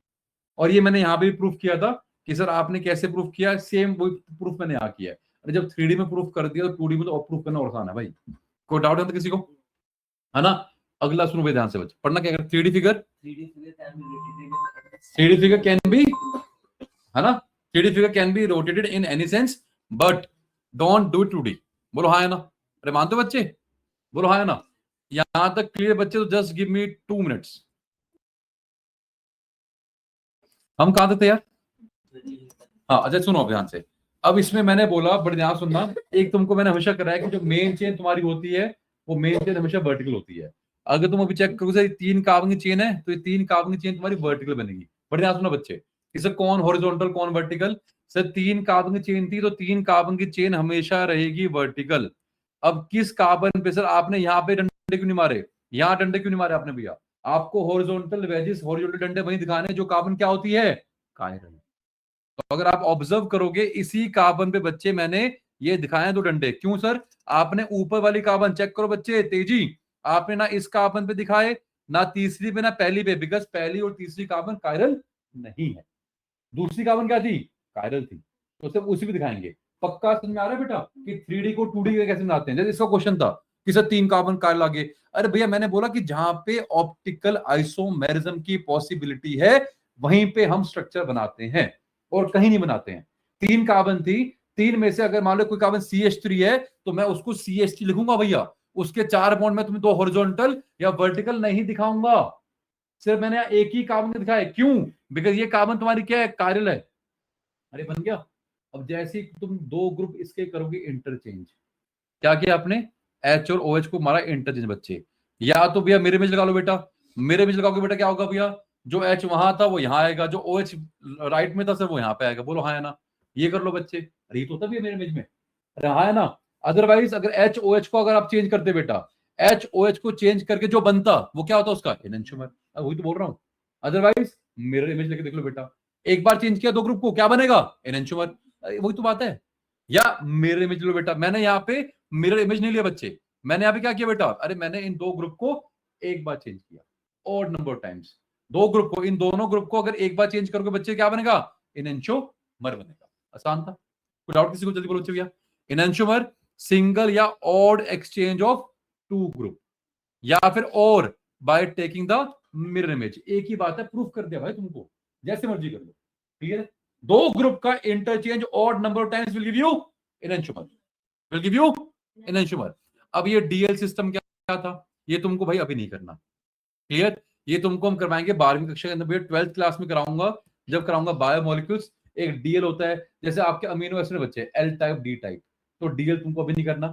और ये मैंने यहां पे भी प्रूफ किया था कि सर आपने कैसे प्रूफ किया, सेम वही प्रूफ मैंने यहां किया है। अरे जब 3D में प्रूफ कर दिया तो 2D में तो प्रूफ करना और आसान है भाई। कोई डाउट है तो किसी को, है ना? अगला सुनो भाई ध्यान से बच्चे, पढ़ना क्या कर, 3D figure, 3D figure can be, है ना, 3D figure can be rotated in any sense, but don't do 2D। बोलो हाँ है ना? अरे मानते हो बच्चे? बोलो हाँ है ना? यहां तक क्लियर बच्चे? तो जस्ट गिव मी 2 मिनट्स। हम कहां थे यार? हाँ अच्छा सुनो अब ध्यान से। अब इसमें मैंने बोला, बड़े ध्यान सुनना, एक तुमको मैंने हमेशा कराया कि जो मेन चेन तुम्हारी होती है, वो मेन चेन हमेशा वर्टिकल होती है। अगर तुम अभी चेक करोगे 3 कार्बन की चेन है, तो ये 3 कार्बन की चेन तुम्हारी वर्टिकल बनेगी। बड़े ध्यान सुनो बच्चे, इसे कौन हॉरिजॉन्टल कौन वर्टिकल? सर 3 कार्बन की चेन थी, तो 3 कार्बन की चेन हमेशा रहेगी वर्टिकल। अब किस कार्बन पे सर आपने यहाँ पे डंडे क्यों नहीं मारे, यहाँ डंडे क्यों नहीं मारे आपने भैया? आपको हॉरिजॉन्टल वेजिस, हॉरिजॉन्टल डंडे वही दिखाने जो कार्बन क्या होती है, कायरल। तो अगर आप ऑब्जर्व करोगे, इसी कार्बन पे बच्चे मैंने ये दिखाए 2 डंडे। क्यों सर? आपने ऊपर वाली कार्बन चेक करो बच्चे, तेजी, आपने ना इस कार्बन पे दिखाए, ना तीसरी पे, ना पहली पे, बिकॉज पहली और तीसरी कार्बन कायरल नहीं है। दूसरी कार्बन क्या थी, कायरल थी, तो सिर्फ उसी पे दिखाएंगे। पक्का समझ में आ रहा है बेटा कि 3D को 2D कैसे बनाते हैं? जैसे इसका क्वेश्चन था कि सर 3 कार्बन कायरल आगे, अरे भैया मैंने बोला कि जहां पे ऑप्टिकल आइसोमेरिज्म की पॉसिबिलिटी है, वहीं पे हम स्ट्रक्चर बनाते हैं, और कहीं नहीं बनाते हैं। 3 कार्बन थी, 3 में से अगर मान लो कोई कार्बन CH3 है, तो मैं उसको CH3 लिखूंगा भैया, उसके 4 बॉन्ड में तुम्हें 2 हॉरिजॉन्टल या वर्टिकल नहीं दिखाऊंगा, सिर्फ मैंने एक ही कार्बन दिखाया। क्यों? बिकॉज ये कार्बन तुम्हारी क्या है, कायरल है। अरे बन गया। अब जैसे तुम 2 ग्रुप इसके करोगे इंटरचेंज, क्या किया आपने, एच और ओ एच को मारा इंटरचेंज बच्चे। या तो भैया मिरर इमेज लगा लो बेटा, मिरर इमेज लगाओगे बेटा क्या होगा भैया, जो एच वहां था वो यहाँ आएगा, जो ओ एच राइट में था सर वो यहाँ पे आएगा। बोलो हाँ है ना, ये कर लो बच्चे, अरे ये तो होता भी है मिरर इमेज में, अरे हाँ है ना। अदरवाइज अगर एच ओ एच को अगर आप चेंज करते बेटा, एच ओ एच को चेंज करके जो बनता वो क्या होता उसका एनेंटियोमर, वही तो बोल रहा हूँ। अदरवाइज मिरर इमेज लेके देख लो बेटा, एक बार चेंज किया दो ग्रुप को क्या बनेगा, एनेंटियोमर, वही तो बात है। या मिरर इमेज लो बेटा, मैंने यहाँ पे मिरर इमेज नहीं लिया बच्चे, मैंने यहाँ पे क्या किया बेटा, अरे मैंने इन दो ग्रुप को एक बार चेंज किया, ऑड नंबर टाइम्स, दो ग्रुप को, इन दोनों ग्रुप को अगर एक बार चेंज करोगे बच्चे क्या बनेगा, एनेंटियोमर बनेगा। आसान था, कोई डाउट किसी को, जल्दी बोलो बच्चे भैया। एनेंटियोमर सिंगल या odd exchange of two group, या फिर और by taking the mirror image, एक ही बात है, प्रूफ कर दिया भाई तुमको, जैसे मर्जी कर लो, क्लियर है। दो ग्रुप का interchange odd number times will give you enantiomer, will give you enantiomer. अब ये डीएल सिस्टम क्या था, ये तुमको भाई अभी नहीं करना, क्लियर। ये तुमको हम करवाएंगे 12वीं कक्षा के अंदर, भैया 12th क्लास में कराऊंगा, जब कराऊंगा बायोमोलिक्यूल्स। एक डीएल होता है, जैसे आपके अमीनो एसिड बच्चे एल टाइप डी टाइप, तो डीएल तुमको अभी नहीं करना।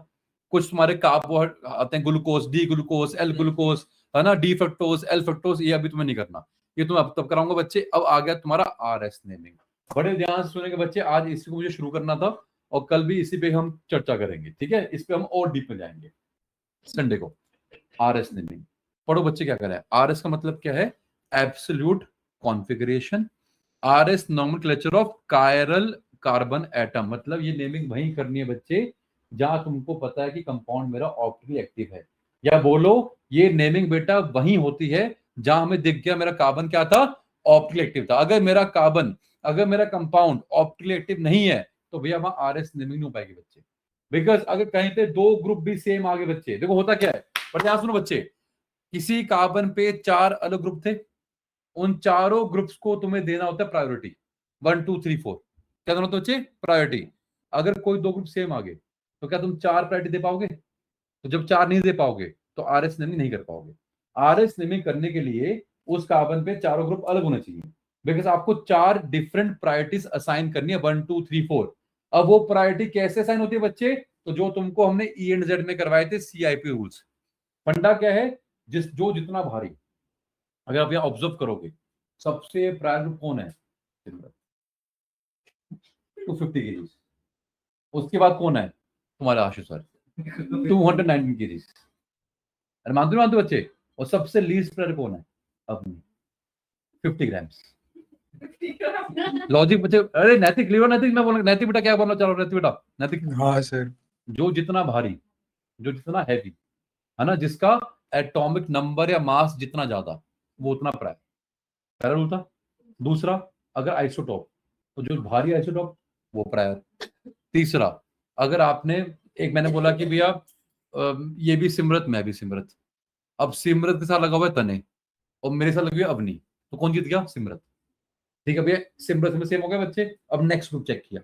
कुछ तुम्हारे कार्बोहाइड्रेट आते हैं, glucose, D glucose, L glucose, है ना, डी फ्रक्टोज, एल फ्रक्टोज, ये अभी तुम्हें नहीं करना, ये तुम अब तब कराऊंगा बच्चे। अब आ गया तुम्हारा आरएस नेमिंग, बड़े ध्यान से सुनेंगे बच्चे, आज इसी को मुझे शुरू करना था और कल भी इसी पे हम चर्चा करेंगे, ठीक है, इस पे हम और डीप में जाएंगे संडे को। आरएस नेमिंग पढ़ो बच्चे, क्या करें, आरएस का मतलब क्या है, absolute configuration, RS nomenclature of chiral carbon atom, मतलब ये नेमिंग वही करनी है बच्चे जहां तुमको पता है कि कंपाउंड मेरा ऑप्टिकली एक्टिव है, या बोलो ये नेमिंग बेटा वही होती है जहां हमें दिख गया मेरा कार्बन क्या था, ऑप्टिकली एक्टिव था। अगर मेरा कार्बन, अगर मेरा कंपाउंड ऑप्टिकली एक्टिव नहीं है तो भैया वहां आरएस नेमिंग नहीं हो पाएगी बच्चे, बिकॉज अगर कहीं पे दो ग्रुप भी सेम आगे बच्चे, देखो होता क्या है, पर ध्यान सुनो बच्चे, किसी कार्बन पे 4 अलग ग्रुप थे, उन चारों ग्रुप्स को तुम्हें देना होता है प्रायोरिटी, 1 2 3 4, क्या देना होता है बच्चे, प्रायोरिटी। अगर कोई दो ग्रुप सेम आ गए तो क्या तुम 4 प्रायोरिटी दे पाओगे, तो जब 4 नहीं दे पाओगे तो आरएस नेमिंग नहीं कर पाओगे। आरएस नेमिंग करने के लिए उस कार्बन पे चारों ग्रुप अलग होने चाहिए, बिकॉज आपको 4 डिफरेंट प्रायोरिटीज असाइन करनी है, 1 2 3 4। अब वो प्रायोरिटी कैसे असाइन होती है बच्चे, तो जो तुमको हमने ई एंड जेड में करवाए थे सीआईपी रूल्स। फंडा क्या है, जो जितना भारी, अगर आप यहाँ ऑब्जर्व करोगे सबसे प्रायर ग्रुप कौन है, 250 केजीज, उसके बाद कौन है तुम्हारे आशीष सर 219 केजीज, अरे मानते बच्चे, और सबसे लीस्ट प्रायर कौन है अपनी 50 ग्राम्स। लॉजिक बच्चे, अरे नैतिक लीवर, नैतिक मैं बोल, नैतिक बेटा क्या बोलना चाह रहा हूँ, नैतिक बेटा, नैतिक हाँ सर, जो जितना भारी, जो जितना हैवी, है ना, जिसका एटॉमिक नंबर या मास जितना ज्यादा वो उतना प्रायर, पहला रूल था। दूसरा, अगर आइसोटॉप, तो जो भारी आइसोटॉप वो प्रायर। तीसरा, अगर आपने, एक मैंने बोला कि भैया ये भी सिमरत, मैं भी सिमरत, अब सिमरत के साथ लगा हुआ है तने और मेरे साथ लगी हुई है अवनी, तो कौन जीत गया, सिमरत, ठीक है भैया, सिमरत में सेम हो गया बच्चे। अब नेक्स्ट ग्रुप चेक किया,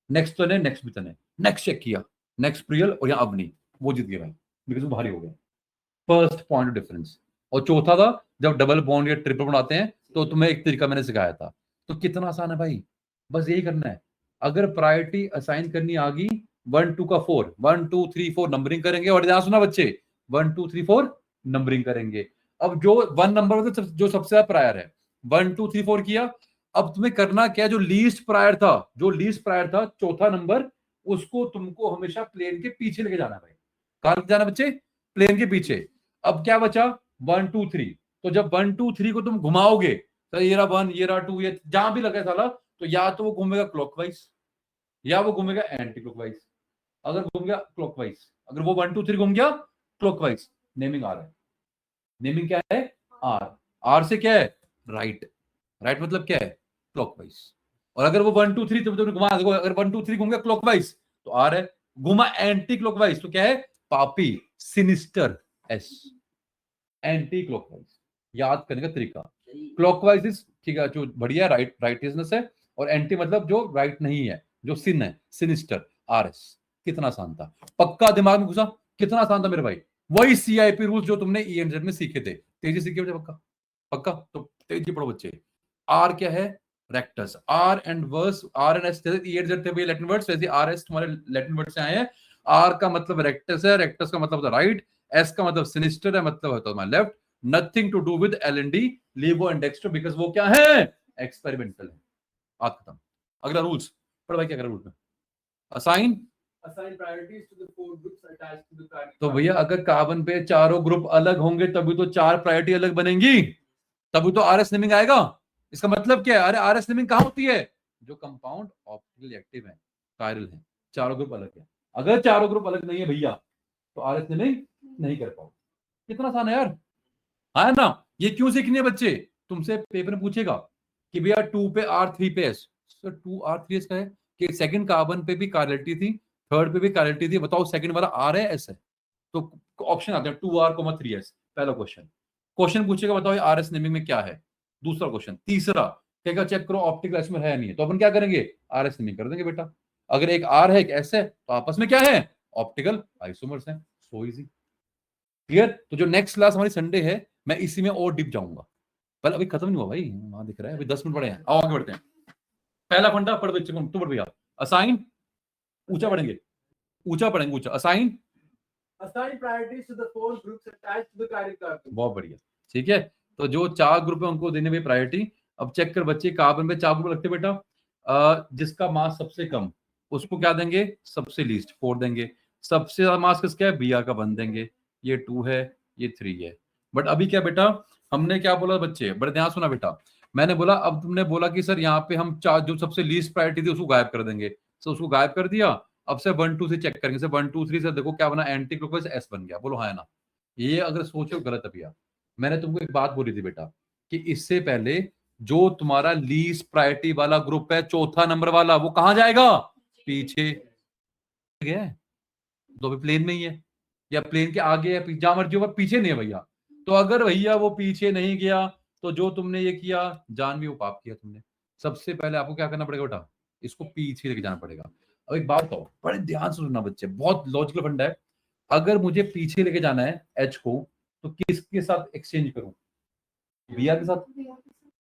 नेक्स्ट तने, नेक्स्ट भी तने, नेक्स्ट चेक किया, नेक्स्ट प्रियल और यहाँ अवनी, वो जीत गया भाई, बिकॉज वो भारी हो गया, फर्स्ट पॉइंट डिफरेंस। और चौथा था, जब डबल बॉन्ड या ट्रिपल बॉन्ड आते हैं तो तुम्हें एक तरीका मैंने सिखाया था, तो कितना आसान है भाई, बस यही करना है। अगर प्रायोरिटी असाइन करनी आ गई, 1 2 का 4, 1 2 3 4 नंबरिंग करेंगे, और ध्यान सुना बच्चे, 1 2 3 4 नंबरिंग करेंगे। अब जो 1 नंबर जो सबसे ज्यादा प्रायर है, 1 2 3 4 किया, अब तुम्हें करना क्या, जो लीस्ट प्रायर था, जो लीस्ट प्रायर था चौथा नंबर, उसको तुमको हमेशा प्लेन के पीछे लेके जाना है भाई, कहां जाना बच्चे, प्लेन के पीछे। अब क्या बचा, 1 2 3, तो जब 1 2 3 को तुम घुमाओगे, तो ये रहा 1, ये रहा 2, ये जहां भी लगे साला, तो या तो वो घूमेगा क्लॉकवाइज या वो घूमेगा एंटी क्लॉकवाइज। अगर घूम गया क्लॉकवाइज, अगर वो 1 2 3 घूम गया क्लॉकवाइज, नेमिंग आर है, नेमिंग क्या है, आर, आर से क्या है, राइट, राइट मतलब क्या है, क्लॉकवाइज। और अगर वो 1 2 3 तुम घुमा, देखो अगर 1 2 3 घूम गया क्लॉकवाइज तो आर है, घुमा एंटी क्लॉकवाइज तो क्या है, पापी, सिनिस्टर, एस, एंटी क्लॉकवाइज। याद करने का तरीका, क्लॉकवाइज इज, ठीक है, जो बढ़िया राइट, राइटियसनेस है, और एंटी मतलब जो राइट नहीं है, जो सिन है, सिनिस्टर, आरएस। कितना आसान था, पक्का दिमाग में घुसा, कितना आसान था मेरे भाई, वही सीआईपी रूल्स जो तुमने ईएनजेड में सीखे थे, तेजी सीखे बच्चे, पक्का पक्का, तो तेजी पढ़ो बच्चे। आर क्या है, रेक्टस, आर एंड वर्स, आर एंड एस जैसे ईएनजेड थे भाई लैटिन वर्ड्स, वैसे आर एस तुम्हारे लैटिन वर्ड से आए हैं, आर का मतलब रेक्टस है, रेक्टस का मतलब राइट, एस का मतलब सिनिस्टर है, मतलब होता है left, nothing to do with L and D, laevo and dexter, because वो क्या है, एक्सपेरिमेंटल है। बात खत्म। अगला रूल्स पढ़ भाई, क्या कर रूल में, assign Assign priorities to the 4 groups attached to the carbon. तो भैया अगर कार्बन पे चारों ग्रुप अलग होंगे तभी तो 4 प्रायोरिटी अलग बनेंगी, तभी तो आर एस नेमिंग आएगा। इसका मतलब क्या है, अरे आर एस नेमिंग कहां होती है, जो कंपाउंड ऑप्टिकली एक्टिव है, कायरल है, चारों ग्रुप अलग है। अगर चारों ग्रुप अलग नहीं है भैया तो आर एस नेमिंग नहीं कर पाओ। कितना आसान है यार, है ना। ये क्यों सीखनी है बच्चे, तुमसे पेपर में पूछेगा कि भैया 2 पे आर 3 पे एस, सर 2 आर 3 एस का है कि सेकंड कार्बन पे भी कायरलिटी थी, थर्ड पे भी कायरलिटी थी, बताओ सेकंड वाला आर है एस है, तो ऑप्शन आते हैं 2 आर 3 एस, पहला क्वेश्चन। क्वेश्चन पूछेगा बताओ आर एस नेमिंग में क्या है, दूसरा क्वेश्चन। तीसरा कहेगा चेक करो ऑप्टिकल आइसोमर है नहीं है, तो अपन क्या करेंगे, आर एस नेमिंग कर देंगे बेटा। अगर एक आर है एक एस है तो आपस में क्या है, ऑप्टिकल आइसोमर्स हैं, सो इजी, क्लियर। तो जो नेक्स्ट क्लास हमारी संडे है मैं इसी में और डिप जाऊंगा, पर अभी खत्म नहीं हुआ भाई, वहां दिख रहा है अभी 10 मिनट पड़े हैं, आओ आगे बढ़ते हैं। पहला फंडा पढ़ बच्चे को, तू पढ़ भैया, असाइन, ऊंचा पढ़ेंगे, ऊंचा पढ़ेंगे, ऊंचा, assign, Assign priorities to the 4 groups attached to the chiral carbon. बहुत बढ़िया, ठीक है। तो जो 4 ग्रुप है उनको देने में प्रायोरिटी। अब चेक कर बच्चे, कार्बन पे 4 ग्रुप लगते बेटा, जिसका मास सबसे कम उसको क्या देंगे, सबसे लीस्ट 4 देंगे, सबसे ज्यादा मास किसका है, बी आर का 1 देंगे, ये 2 है, ये 3 है। बट अभी क्या बेटा, हमने क्या बोला बच्चे, बड़े ध्यान सुना बेटा, मैंने बोला अब तुमने बोला कि सर यहाँ पे हम 4 जो सबसे लीस्ट प्रायोरिटी थी उसको गायब कर देंगे, तो उसको गायब कर दिया। अब से 1 2 से चेक करेंगे, से 1 2 3 से देखो क्या बना, एंटी क्लॉकवाइज एस बन गया, बोलो हाँ है ना। ये अगर सोचो गलत है भैया, मैंने तुमको एक बात बोली थी बेटा कि इससे पहले जो तुम्हारा लीस्ट प्रायोरिटी वाला ग्रुप है, चौथा नंबर वाला, वो कहां जाएगा, पीछे गया है, तो अभी प्लेन में ही है, या प्लेन के आगे है, जहां मर्जी होगा, पीछे नहीं है भैया। तो अगर भैया वो पीछे नहीं गया तो जो तुमने ये किया जान भी वो पाप किया तुमने। सबसे पहले आपको क्या करना पड़ेगा बेटा, इसको पीछे लेके जाना पड़ेगा। अब एक बात बताओ, बड़े ध्यान से सुनना बच्चे, बहुत लॉजिकल फंडा है। अगर मुझे पीछे लेके जाना है एच को, तो किसके साथ एक्सचेंज करूं, बी आर के साथ,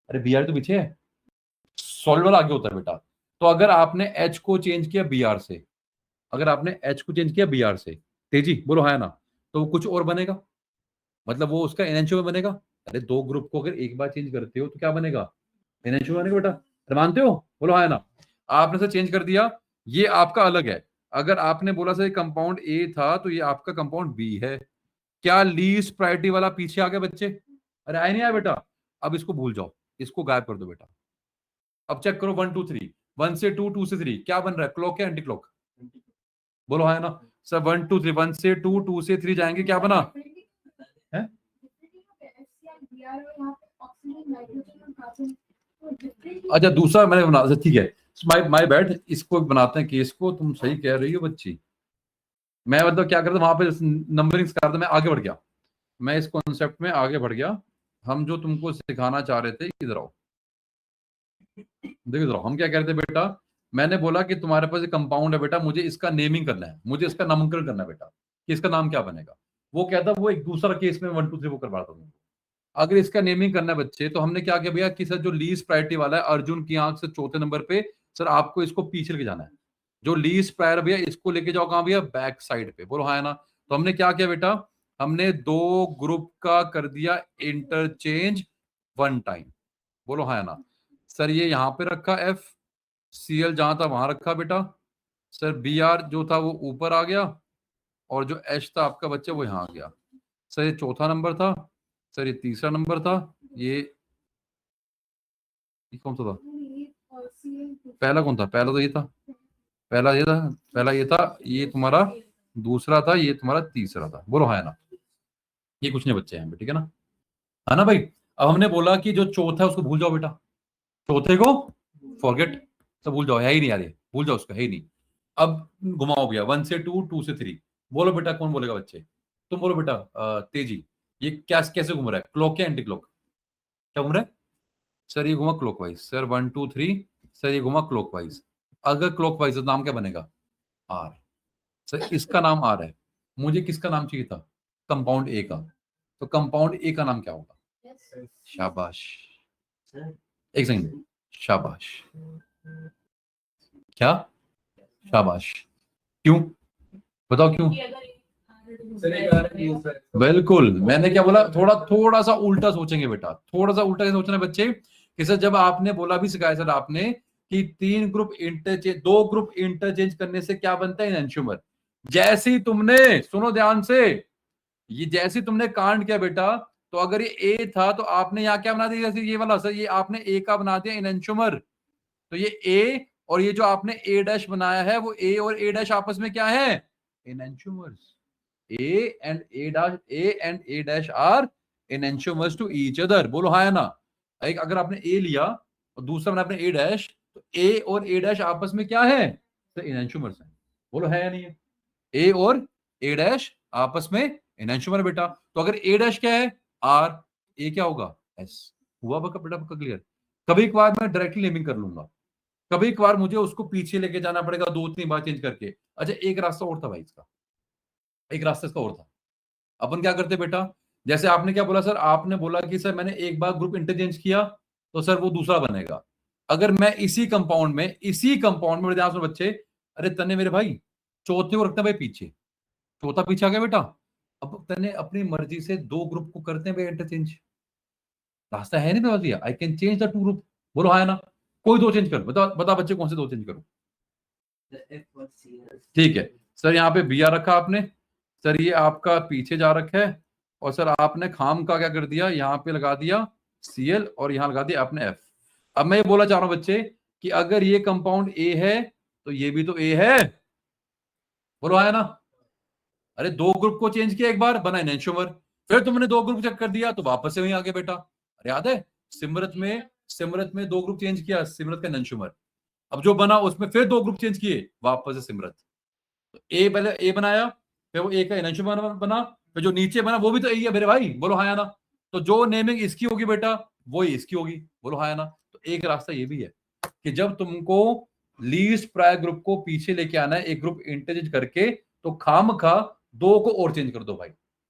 अरे बी आर तो पीछे है, सॉलिड वाला आगे होता है बेटा। तो अगर आपने एच को चेंज किया बी आर से, अगर आपने एच को चेंज किया बी आर से, तेजी बोलो है ना, तो वो कुछ और बनेगा, मतलब वो उसका एनएचओ में बनेगा। अरे 2 ग्रुप को अगर एक बार चेंज करते हो तो क्या बनेगा, एनएचओ बनेगा बेटा, अरे मानते हो, बोलो है ना। आपने से चेंज कर दिया, ये आपका अलग है। अगर आपने बोला सर कंपाउंड ए था तो ये आपका कंपाउंड बी है, क्या लीस्ट प्रायोरिटी वाला पीछे आ गया बच्चे, अरे आए नहीं आया बेटा। अब इसको भूल जाओ, इसको गायब कर दो बेटा। अब चेक करो 1 2 3, 1 से 2, 2 से 3 क्या बन रहा है, क्लॉक है एंटी क्लॉक, बोलो है ना। सर 1 2 3, 1 से 2, 2 से 3 जाएंगे, क्या बना है, अच्छा दूसरा मैंने बना, अच्छा ठीक है, माय बैड, इसको बनाते हैं केस को, तुम सही कह रही हो बच्ची। मैं मतलब क्या करता वहां पे नंबरिंग करता, मैं आगे बढ़ गया, मैं इस कॉन्सेप्ट में आगे बढ़ गया। हम जो तुमको सिखाना चाह रहे थे, इधर आओ, देखो इधर आओ, हम क्या कह रहे थे बेटा, मैंने बोला कि तुम्हारे पास एक कंपाउंड है बेटा, मुझे इसका नेमिंग करना है, मुझे इसका नामकरण करना है बेटा कि इसका नाम क्या बनेगा। वो कहता वो एक दूसरा केस में 1 2 3 वो करवा दूंगा। अगर इसका नेमिंग करना है बच्चे, तो हमने क्या किया भैया कि सर जो लीस्ट प्रायोरिटी वाला है अर्जुन की आंख से चौथे नंबर पे, सर आपको इसको पीछे लेके जाना है, जो लीस्ट प्रायर भैया इसको लेके जाओ कहां भैया, बैक साइड पे, बोलो हाँ है ना। तो हमने क्या किया बेटा, हमने 2 ग्रुप का कर दिया इंटरचेंज 1 टाइम, बोलो हाँ है ना। सर ये यहां पे रखा एफ, सी एल जहां था वहां रखा बेटा, सर बी आर जो था वो ऊपर आ गया, और जो एच था आपका बच्चे वो यहाँ आ गया। सर ये चौथा नंबर था, सर ये तीसरा नंबर था, ये कौन सा था, पहला कौन था, पहला तो ये था, पहला ये था, पहला ये था, ये तुम्हारा दूसरा था, ये तुम्हारा तीसरा था, बोलो हाँ है ना। ये कुछ नहीं बच्चे हैं ठीक है ना भाई। अब हमने बोला कि जो चौथा है उसको भूल जाओ बेटा, चौथे को फॉरगेट, तो भूल जाओ, है ही नहीं यार, ये भूल जाओ, उसका है ही नहीं। अब घुमाओ भैया 1 से 2, 2 से 3, बोलो बेटा कौन बोलेगा बच्चे, तुम बोलो बेटा तेजी, ये क्या कैसे घूम रहा है, क्लॉक या एंटी क्लॉक, क्या घूम रहा है, सर ये घुमा क्लॉकवाइज, सर 1 2 3, सर ये घुमा क्लॉकवाइज। अगर क्लॉकवाइज तो नाम क्या बनेगा, आर, सर इसका नाम आर है, मुझे किसका नाम चाहिए था, कंपाउंड ए का, तो कंपाउंड ए का नाम क्या होगा, शाबाश, एक सेकंड, शाबाश, क्या, शाबाश, क्यों बताओ क्यों? सर एक आर यूज है। बिल्कुल, मैंने क्या बोला, थोड़ा सा उल्टा सोचेंगे बेटा, थोड़ा सा उल्टा सोचना बच्चे कि सर जब आपने बोला भी सिखाया सर आपने कि दो ग्रुप इंटरचेंज करने से क्या बनता है, एनेंटियोमर। जैसे ही तुमने, सुनो ध्यान से, ये जैसे ही तुमने कांड किया बेटा, तो अगर ये ए था तो आपने यहाँ क्या बना दिया, जैसे ये वाला सर, ये आपने ए का बना दिया एनेंटियोमर। तो ये ए और ये जो आपने ए डैश बनाया है, वो ए और ए डैश आपस में क्या है, enantiomers. A and A dash are enantiomers to each other। बोलो हाँ या ना? एक अगर आपने A लिया और दूसरा बना आपने A डैश, तो A और A डैश आपस में क्या है, तो enantiomers है। बोलो है या नहीं है? A और A डैश आपस में enantiomer है बेटा। तो अगर A डैश क्या है, R, A क्या होगा, S। हुआ बेटा क्लियर? कभी एक बार मैं डायरेक्टली नेमिंग कर लूंगा, कभी एक बार मुझे उसको पीछे लेके जाना पड़ेगा 2-3 बार चेंज करके। अच्छा एक रास्ता और था भाई इसका, एक रास्ता इसका और था। अपन क्या करते बेटा, जैसे आपने क्या बोला सर, आपने बोला कि सर मैंने एक बार ग्रुप इंटरचेंज किया तो सर वो दूसरा बनेगा। अगर मैं इसी कंपाउंड में ध्यान से बच्चे, अरे तने मेरे भाई चौथे को रखते हैं भाई पीछे, चौथा पीछे आ गया बेटा। अब तने अपनी मर्जी से दो ग्रुप को करते हैं भाई इंटरचेंज, रास्ता है नहीं दिया, I can change the two group. बोलो हाँ है ना? कोई दो चेंज करो, बता बच्चे कौन से दो चेंज करो। ठीक है सर, यहाँ पे बी आ रखा आपने, सर ये आपका पीछे जा रखा है, और सर आपने खाम का क्या कर दिया, यहाँ पे लगा दिया Cl और यहाँ लगा दिया आपने F। अब मैं ये बोला चाह रहा हूं बच्चे कि अगर ये कंपाउंड A है तो ये भी तो A है। बोलो आया ना? अरे दो ग्रुप को चेंज किया, एक बार बना एनेंटियोमर, फिर तुमने दो ग्रुप चेक कर दिया तो वापस से वहीं आ गए बेटा। अरे याद है सिमरत में दो ग्रुप चेंज किया, सिमरत का एनेंटियोमर। अब जो बना उसमें फिर दो ग्रुप चेंज किए, वापस से सिमरत। तो ए पहले ए बनाया, फिर वो ए का एनेंटियोमर बना, फिर जो नीचे बना वो भी तो ए है मेरे भाई। बोलो हाँ या ना? तो जो नेमिंग इसकी होगी बेटा वो इसकी होगी। बोलो हाँ या ना? तो एक रास्ता ये भी है कि जब तुमको लीस्ट प्रायर ग्रुप को पीछे लेके आना है एक ग्रुप इंटरचेंज करके, तो खामखा दो को और चेंज कर दो भाई,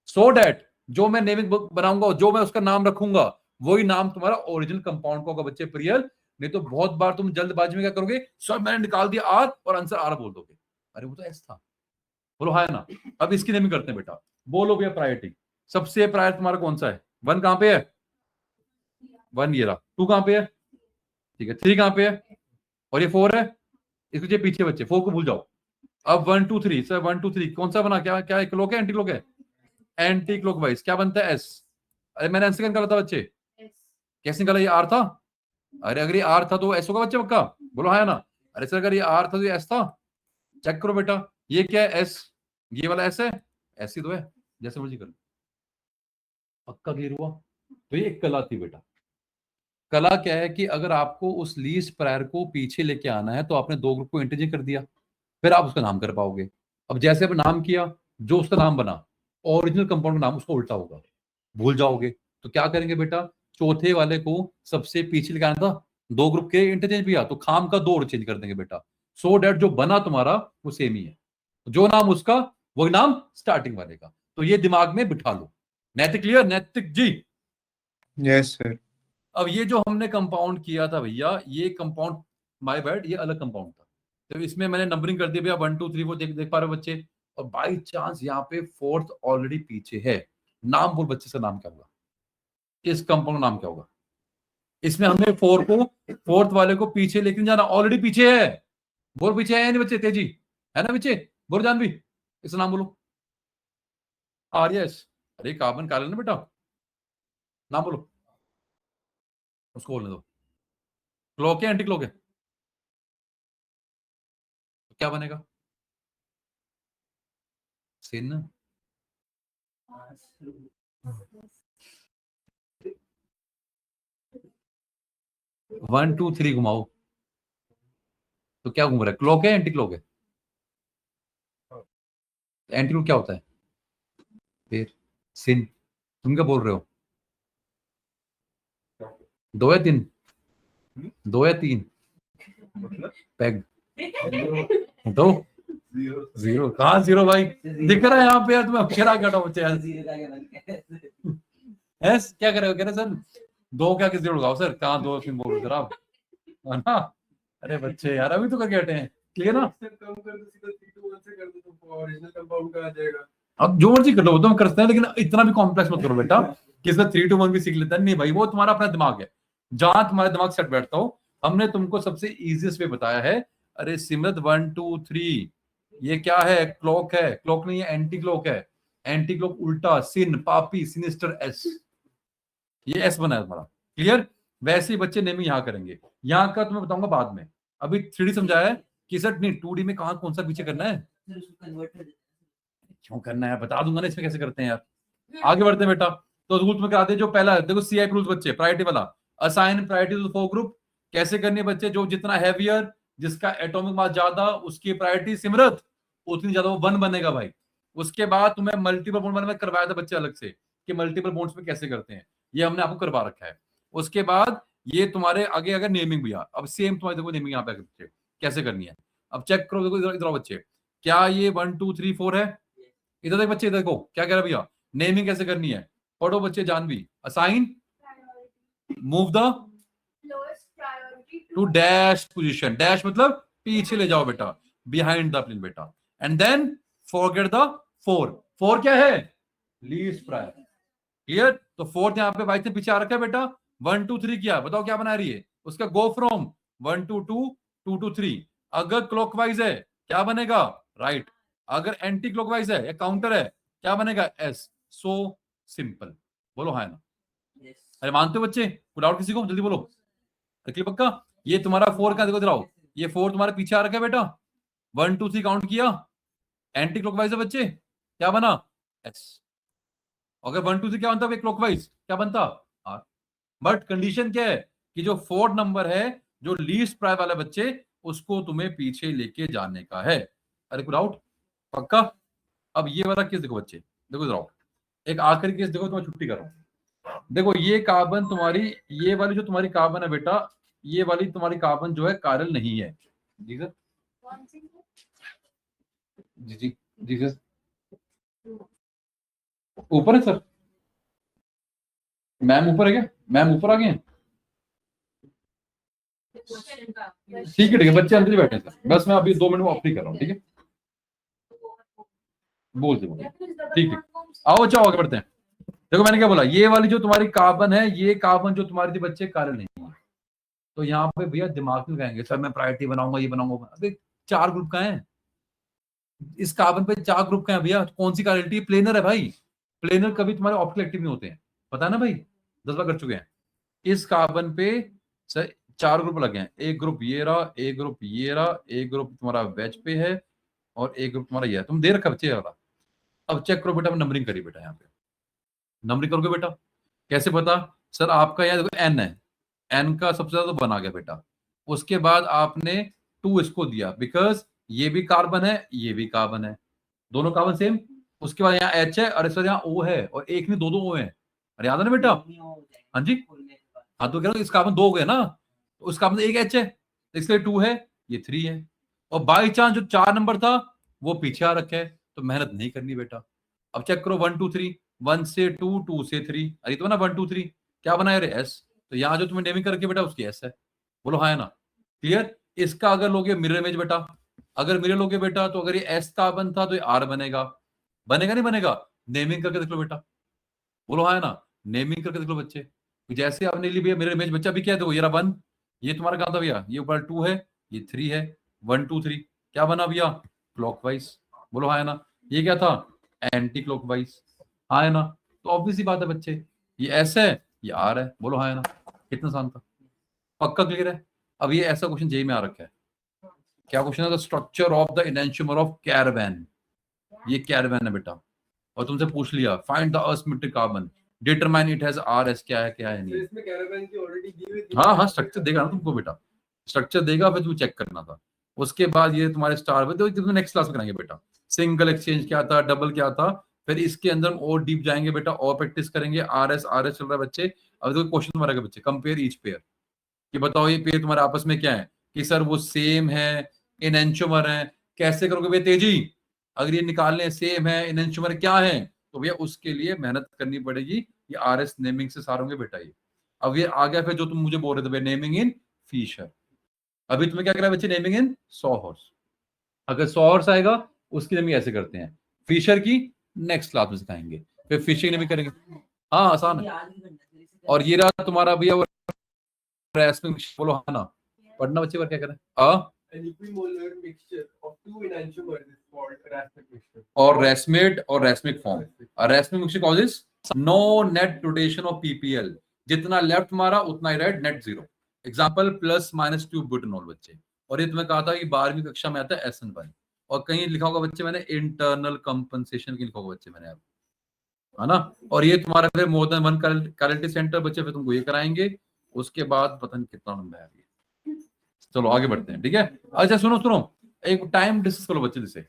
सो दैट जो मैं नेमिंग बनाऊंगा, जो मैं उसका नाम रखूंगा, वही नाम तुम्हारा ओरिजिनल कंपाउंड का होगा बच्चे, प्रियल। नहीं तो बहुत बार तुम जल्दबाजी में क्या करोगे, सर मैंने निकाल दिया आर और आंसर आर बोल दोगे, अरे वो तो एस था। बोलो हाँ ना? अब इसकी नेमिंग करते हैं बेटा। बोलो भैया प्रायोरिटी, सबसे प्रायर तुम्हारा कौन सा है? 1 कहां पे है? 1 ये रहा। 2 कहां पे है? ठीक है। 3 कहां पे है? और ये 4 है, इसके पीछे बच्चे 4 को भूल जाओ। अब 1 2 3, सर 1 2 3 कौन सा बना, क्या क्या क्लॉक है, एंटी क्लॉक है? एंटी क्लॉक वाइज क्या बनता है, एस। अरे मैंने आंसर निकाला था बच्चे, कैसे निकाला? ये आर था। अरे अगर ये आर था तो एस होगा बच्चे पक्का। बोलो हाँ ना? अरे सर अगर ये आर था तो ये एस था, चेक करो बेटा। ये क्या है, एस, ये वाला एस है, ऐसी तो है, जैसे मर्जी करो। पक्का क्लियर हुआ? तो ये एक कला थी बेटा। कला क्या है कि अगर आपको उस लीस्ट प्रायर को पीछे लेके आना है तो आपने दो ग्रुप को इंटरचेंज कर दिया, फिर आप उसका नाम कर पाओगे। अब जैसे आप नाम किया, जो उसका नाम बना ओरिजिनल कंपाउंड का नाम उसका उल्टा होगा, भूल जाओगे। तो क्या करेंगे बेटा, चौथे वाले को सबसे पीछे लेके आना था, दो ग्रुप के इंटरचेंज भी आ तो खाम का दो और चेंज कर देंगे बेटा, सो डेट जो बना तुम्हारा वो सेम ही है, जो नाम उसका वही नाम स्टार्टिंग वाले का। तो ये दिमाग में बिठा लो। नैतिक क्लियर? नैतिक जी? Yes sir. अब ये जो हमने कंपाउंड किया था भैया, ये कंपाउंड, माय बैड, ये अलग कंपाउंड था, तो इसमें मैंने नंबरिंग कर दिया भैया 1 2 3 4, देख पा रहे हो बच्चे। और बाई चांस यहाँ पे फोर्थ ऑलरेडी पीछे है, नाम बोल बच्चे से, नाम क्या होगा इस कंपाउंड, नाम क्या होगा? इसमें हमने फोर्थ वाले को पीछे लेकिन जाना, ऑलरेडी पीछे है। बोल पीछे है नहीं बच्चे, तेजी है ना पीछे? बोल जान भी इसका नाम बोलो। आर्यस, अरे कार्बन कार्बन ना बेटा, नाम बोलो, उसको बोलने दो। क्लॉक है, एंटी क्लॉक है, तो क्या बनेगा? सिन। 1 2 3 घुमाओ, तो क्या घूम रहा है? क्लॉक है, एंटी क्लॉक है? एंटी क्लॉक क्या होता है फिर? सिन। तुम क्या बोल रहे हो? 2 या 3? 2 या 3? पैग 2 0 कहाँ 0 भाई? दिख रहा है यहाँ पे यार, तुम्हें अक्षरा कटा बच्चे एस क्या कर रहे हो? कह रहे सर 2 क्या किस लगाओ सर, कहाँ 2 बोल रहे आप, है ना? अरे बच्चे यार अभी तो करके हटे हैं, क्लियर ना? स्टेप कम कर दो, सीधा 3 to 1 से कर दो तो ओरिजिनल कंपाउंड का आ जाएगा। अब जो मर्जी कर लो, वो तो हम करते हैं, लेकिन इतना भी कॉम्प्लेक्स मत करो बेटा कि इसका 3 to 1 भी सीख लेता है। नहीं भाई, वो तुम्हारा अपना दिमाग है, जहां तुम्हारा दिमाग सेट बैठता हो। हमने तुमको सबसे इजीएस्ट वे बताया है। अरे सिमरत 1 2 3 ये क्या है? क्लॉक है। क्लॉक नहीं है, एंटी क्लॉक है। एंटी क्लॉक उल्टा, सिन, पापी, सिनिस्टर, एस, ये एस बना है तुम्हारा। क्लियर? वैसे ही बच्चे नेमिंग यहाँ करेंगे। यहाँ का तुम्हें बताऊंगा बाद में। अभी 3D समझाया है कि सर नहीं 2D में कहाँ कौन सा पीछे करना है, फिर उसको कन्वर्ट कर देते क्यों करना है, बता दूंगा ना इसमें कैसे करते हैं यार। आगे बढ़ते हैं बेटा। तो रूल में कराते हैं। जो पहला है देखो, CI रूल्स बच्चे, प्रायोरिटी वाला, असाइन प्रायोरिटी टू 4 ग्रुप। कैसे करनी है बच्चे? जो जितना हैवियर, जिसका एटॉमिक मास ज्यादा, उसकी प्रायोरिटी सिमरत उतनी ज्यादा वो 1 बनेगा भाई। उसके बाद तुम्हें मल्टीपल बॉन्ड बनने में करवाया था बच्चे अलग से कि मल्टीपल बॉन्ड्स में कैसे करते हैं, ये हमने आपको करवा रखा है। उसके बाद ये तुम्हारे आगे अगर नेमिंग भैया, अब सेम तुम्हारे देखो नेमिंग यहाँ पे बच्चे कैसे करनी है। अब चेक करो, देखो इधर आओ बच्चे, क्या ये 1 2 3 4 है? इधर देख बच्चे, देखो क्या कह रहा है भैया, नेमिंग कैसे करनी है। पढ़ो बच्चे, Janvi, assign, move the lowest priority to dash position. Dash मतलब पीछे ले जाओ बेटा, बिहाइंड द प्लेन बेटा। And then forget the 4। 4 क्या है? Least prior. क्लियर? तो 4 यहाँ पे वाइट से पीछे आ रखा है बेटा। 1 2 3 किया, बताओ क्या बना रही है? उसका गो फ्रॉम 1 to 2 2 to 3। अगर क्लॉकवाइज है क्या बनेगा? राइट। अगर एंटी क्लॉकवाइज है या काउंटर है क्या बनेगा? एस। So simple. बोलो हाँ ना? हैं। अरे मानते हो बच्चे? कोई डाउट किसी को? जल्दी बोलो। क्लियर पक्का? ये तुम्हारा 4 का देखो इधर आओ, ये 4 तुम्हारे पीछे आ रखा है बेटा। 1 2 3 काउंट किया, एंटी क्लॉकवाइज है बच्चे, क्या बना? एस। अगर 1 2 3 क्या बनता है क्लॉकवाइज, क्या बनता? आर। बट कंडीशन क्या है कि जो 4 नंबर है, जो लीस्ट प्रायर वाले बच्चे, उसको तुम्हें पीछे लेके जाने का है। अरे कोई डाउट? पक्का? अब ये वाला केस देखो बच्चे, देखो इधर आओ, एक आखिरी केस देखो, तो मैं छुट्टी कर रहा हूं। देखो ये कार्बन तुम्हारी, ये वाली जो तुम्हारी कार्बन है बेटा, ये वाली तुम्हारी कार्बन जो है कायरल नहीं है। जी सर, जी जी जी सर, ऊपर है सर। मैम ऊपर है क्या? मैम ऊपर आ गए हैं? ठीक है बच्चे अंदर ही बैठे हैं सर, बस मैं अभी 2 मिनट में ऑफ कर रहा हूँ। ठीक है, बोल दे बोल। ठीक है, आओ अच्छा आगे बढ़ते हैं। देखो मैंने क्या बोला, ये वाली जो तुम्हारी कार्बन है, ये कार्बन जो तुम्हारी थी बच्चे कायरल नहीं है। तो यहाँ पे भैया दिमाग में लगाएंगे, सर मैं प्रायोरिटी बनाऊंगा, ये बनाऊंगा। अबे 4 ग्रुप का है इस कार्बन पे, 4 ग्रुप का है भैया। कौन सी कायरलिटी? प्लेनर है भाई। प्लेनर कभी तुम्हारे ऑप्टिकल एक्टिव नहीं होते हैं, पता है ना भाई, 10 बार कर चुके हैं। इस कार्बन पे सर 4 ग्रुप लगे हैं। एक ग्रुप ये रहा, एक ग्रुप ये रहा, एक ग्रुप तुम्हारा वेज पे है, और एक ग्रुप तुम्हारा ये है। तुम दे रखा बच्चे वाला। अब चेक करो बेटा, नंबरिंग करी बेटा, यहाँ पे नंबरिंग करोगे बेटा। कैसे पता? सर आपका यहाँ देखो एन है, एन का सबसे ज्यादा तो बना गया बेटा। उसके बाद आपने 2 इसको दिया, बिकॉज ये भी कार्बन है, ये भी कार्बन है, दोनों कार्बन सेम। उसके बाद यहाँ एच है, और इस यहाँ ओ है, और एक नहीं 2 ओ है। अरे याद है ना बेटा? हाँ जी, हाँ तो कह रहा हूँ इस कार्बन 2 हो गए ना, तो उस कार्बन एक एच है, इसलिए 2 है, ये 3 है। और बाई चांस जो 4 नंबर था वो पीछे आ रखा है, तो मेहनत नहीं करनी बेटा। अब चेक करो 1 2 3, 1 से 2, 2 से 3, अरे तो ना 1 2 3 क्या बना है? एस। तो यहाँ जो तुम्हें नेमिंग करके बेटा उसकी एस है। बोलो हाँ है ना? क्लियर? इसका अगर लोगे मिरर इमेज बेटा, अगर मिरर लोगे बेटा, तो अगर ये एस कार्बन था तो ये आर बनेगा। बनेगा नहीं बनेगा? नेमिंग करके देख लो बेटा। बोलो हाँ है ना? नेमिंग करके देख लो बच्चे। जैसे आपने ली भैया मिरर इमेज, बच्चा भी क्या है, देखो ये रहा 1, ये तुम्हारा कहा था भैया, ये ऊपर 2 है, ये 3 है। 1 2 3 क्या बना भैया? क्लॉकवाइज। बोलो हाँ है ना? ये क्या था? Anti clockwise. हाँ है ना? तो ऑब्वियस सी बात है बच्चे, ये एस है, ये आर है। बोलो हाँ है ना? कितना आसान था? पक्का क्लियर है? अब ये ऐसा क्वेश्चन जेई में आ रखा है। क्या क्वेश्चन है? The structure of the enantiomer of carvone. ये कैरवैन है बेटा, और तुमसे पूछ लिया find the asymmetric carbon, determine it has R S, क्या है नहीं। इसमें कैरावैन की ऑलरेडी दी हुई थी। हाँ स्ट्रक्चर देगा ना तुमको बेटा, स्ट्रक्चर देगा, फिर तुम चेक करना था। उसके बाद ये तुम्हारे स्टार में, तो नेक्स्ट क्लास में कराएंगे बेटा। सिंगल एक्सचेंज क्या था, डबल क्या था, फिर इसके अंदर और डीप जाएंगे बेटा, और प्रैक्टिस करेंगे। आर एस चल रहा है बच्चे। अब तो क्वेश्चन तुम्हारा बच्चे, कंपेयर ईच पेयर, कि बताओ ये पेयर तुम्हारे आपस में क्या है, कि सर वो सेम है, इनएंशियोमर है। कैसे करोगे भैया तेजी? अगर ये निकालने सेम है, इनएंशियोमर क्या है, तो भैया उसके लिए मेहनत करनी पड़ेगी। ये आर एस नेमिंग से सारे होंगे बेटा। ये अब ये आ गया फिर जो तुम मुझे बोल रहे थे, नेमिंग इन फिशर। अभी तुम्हें क्या करा बच्चे? नेमिंग इन सॉ हॉर्स। अगर सॉर्स आएगा उसकी नमी ऐसे करते हैं। फिशर की नेक्स्ट क्लास में सिखाएंगे, फिर फिशिंग नमी करेंगे। हाँ आसान है। और ये रहा तुम्हारा भैया वो रैस्मिक बोलो हाँ ना, पढ़ना बच्चे पर क्या करें। An equimolar mixture of two enantiomers is called racemic mixture. और रेसमेट और racemic form. Racemic mixture causes no net rotation of PPL, जितना लेफ्ट मारा उतना ही right, net zero. Example +-2 butanol बच्चे। और ये तुम्हें कहा था कि 12वीं कक्षा में आता है SN1, और कहीं लिखा होगा बच्चे मैंने इंटरनल कंपनसेशन की लिखा होगा बच्चे मैंने, है ना। और ये तुम्हारा फिर more than one quality centre बच्चे फिर तुमको ये कराएंगे, उसके बाद पता नहीं कितना नंबर है। चलो आगे बढ़ते हैं, ठीक है। अच्छा सुनो सुनो, एक टाइम डिस्कस करो बच्चे, जैसे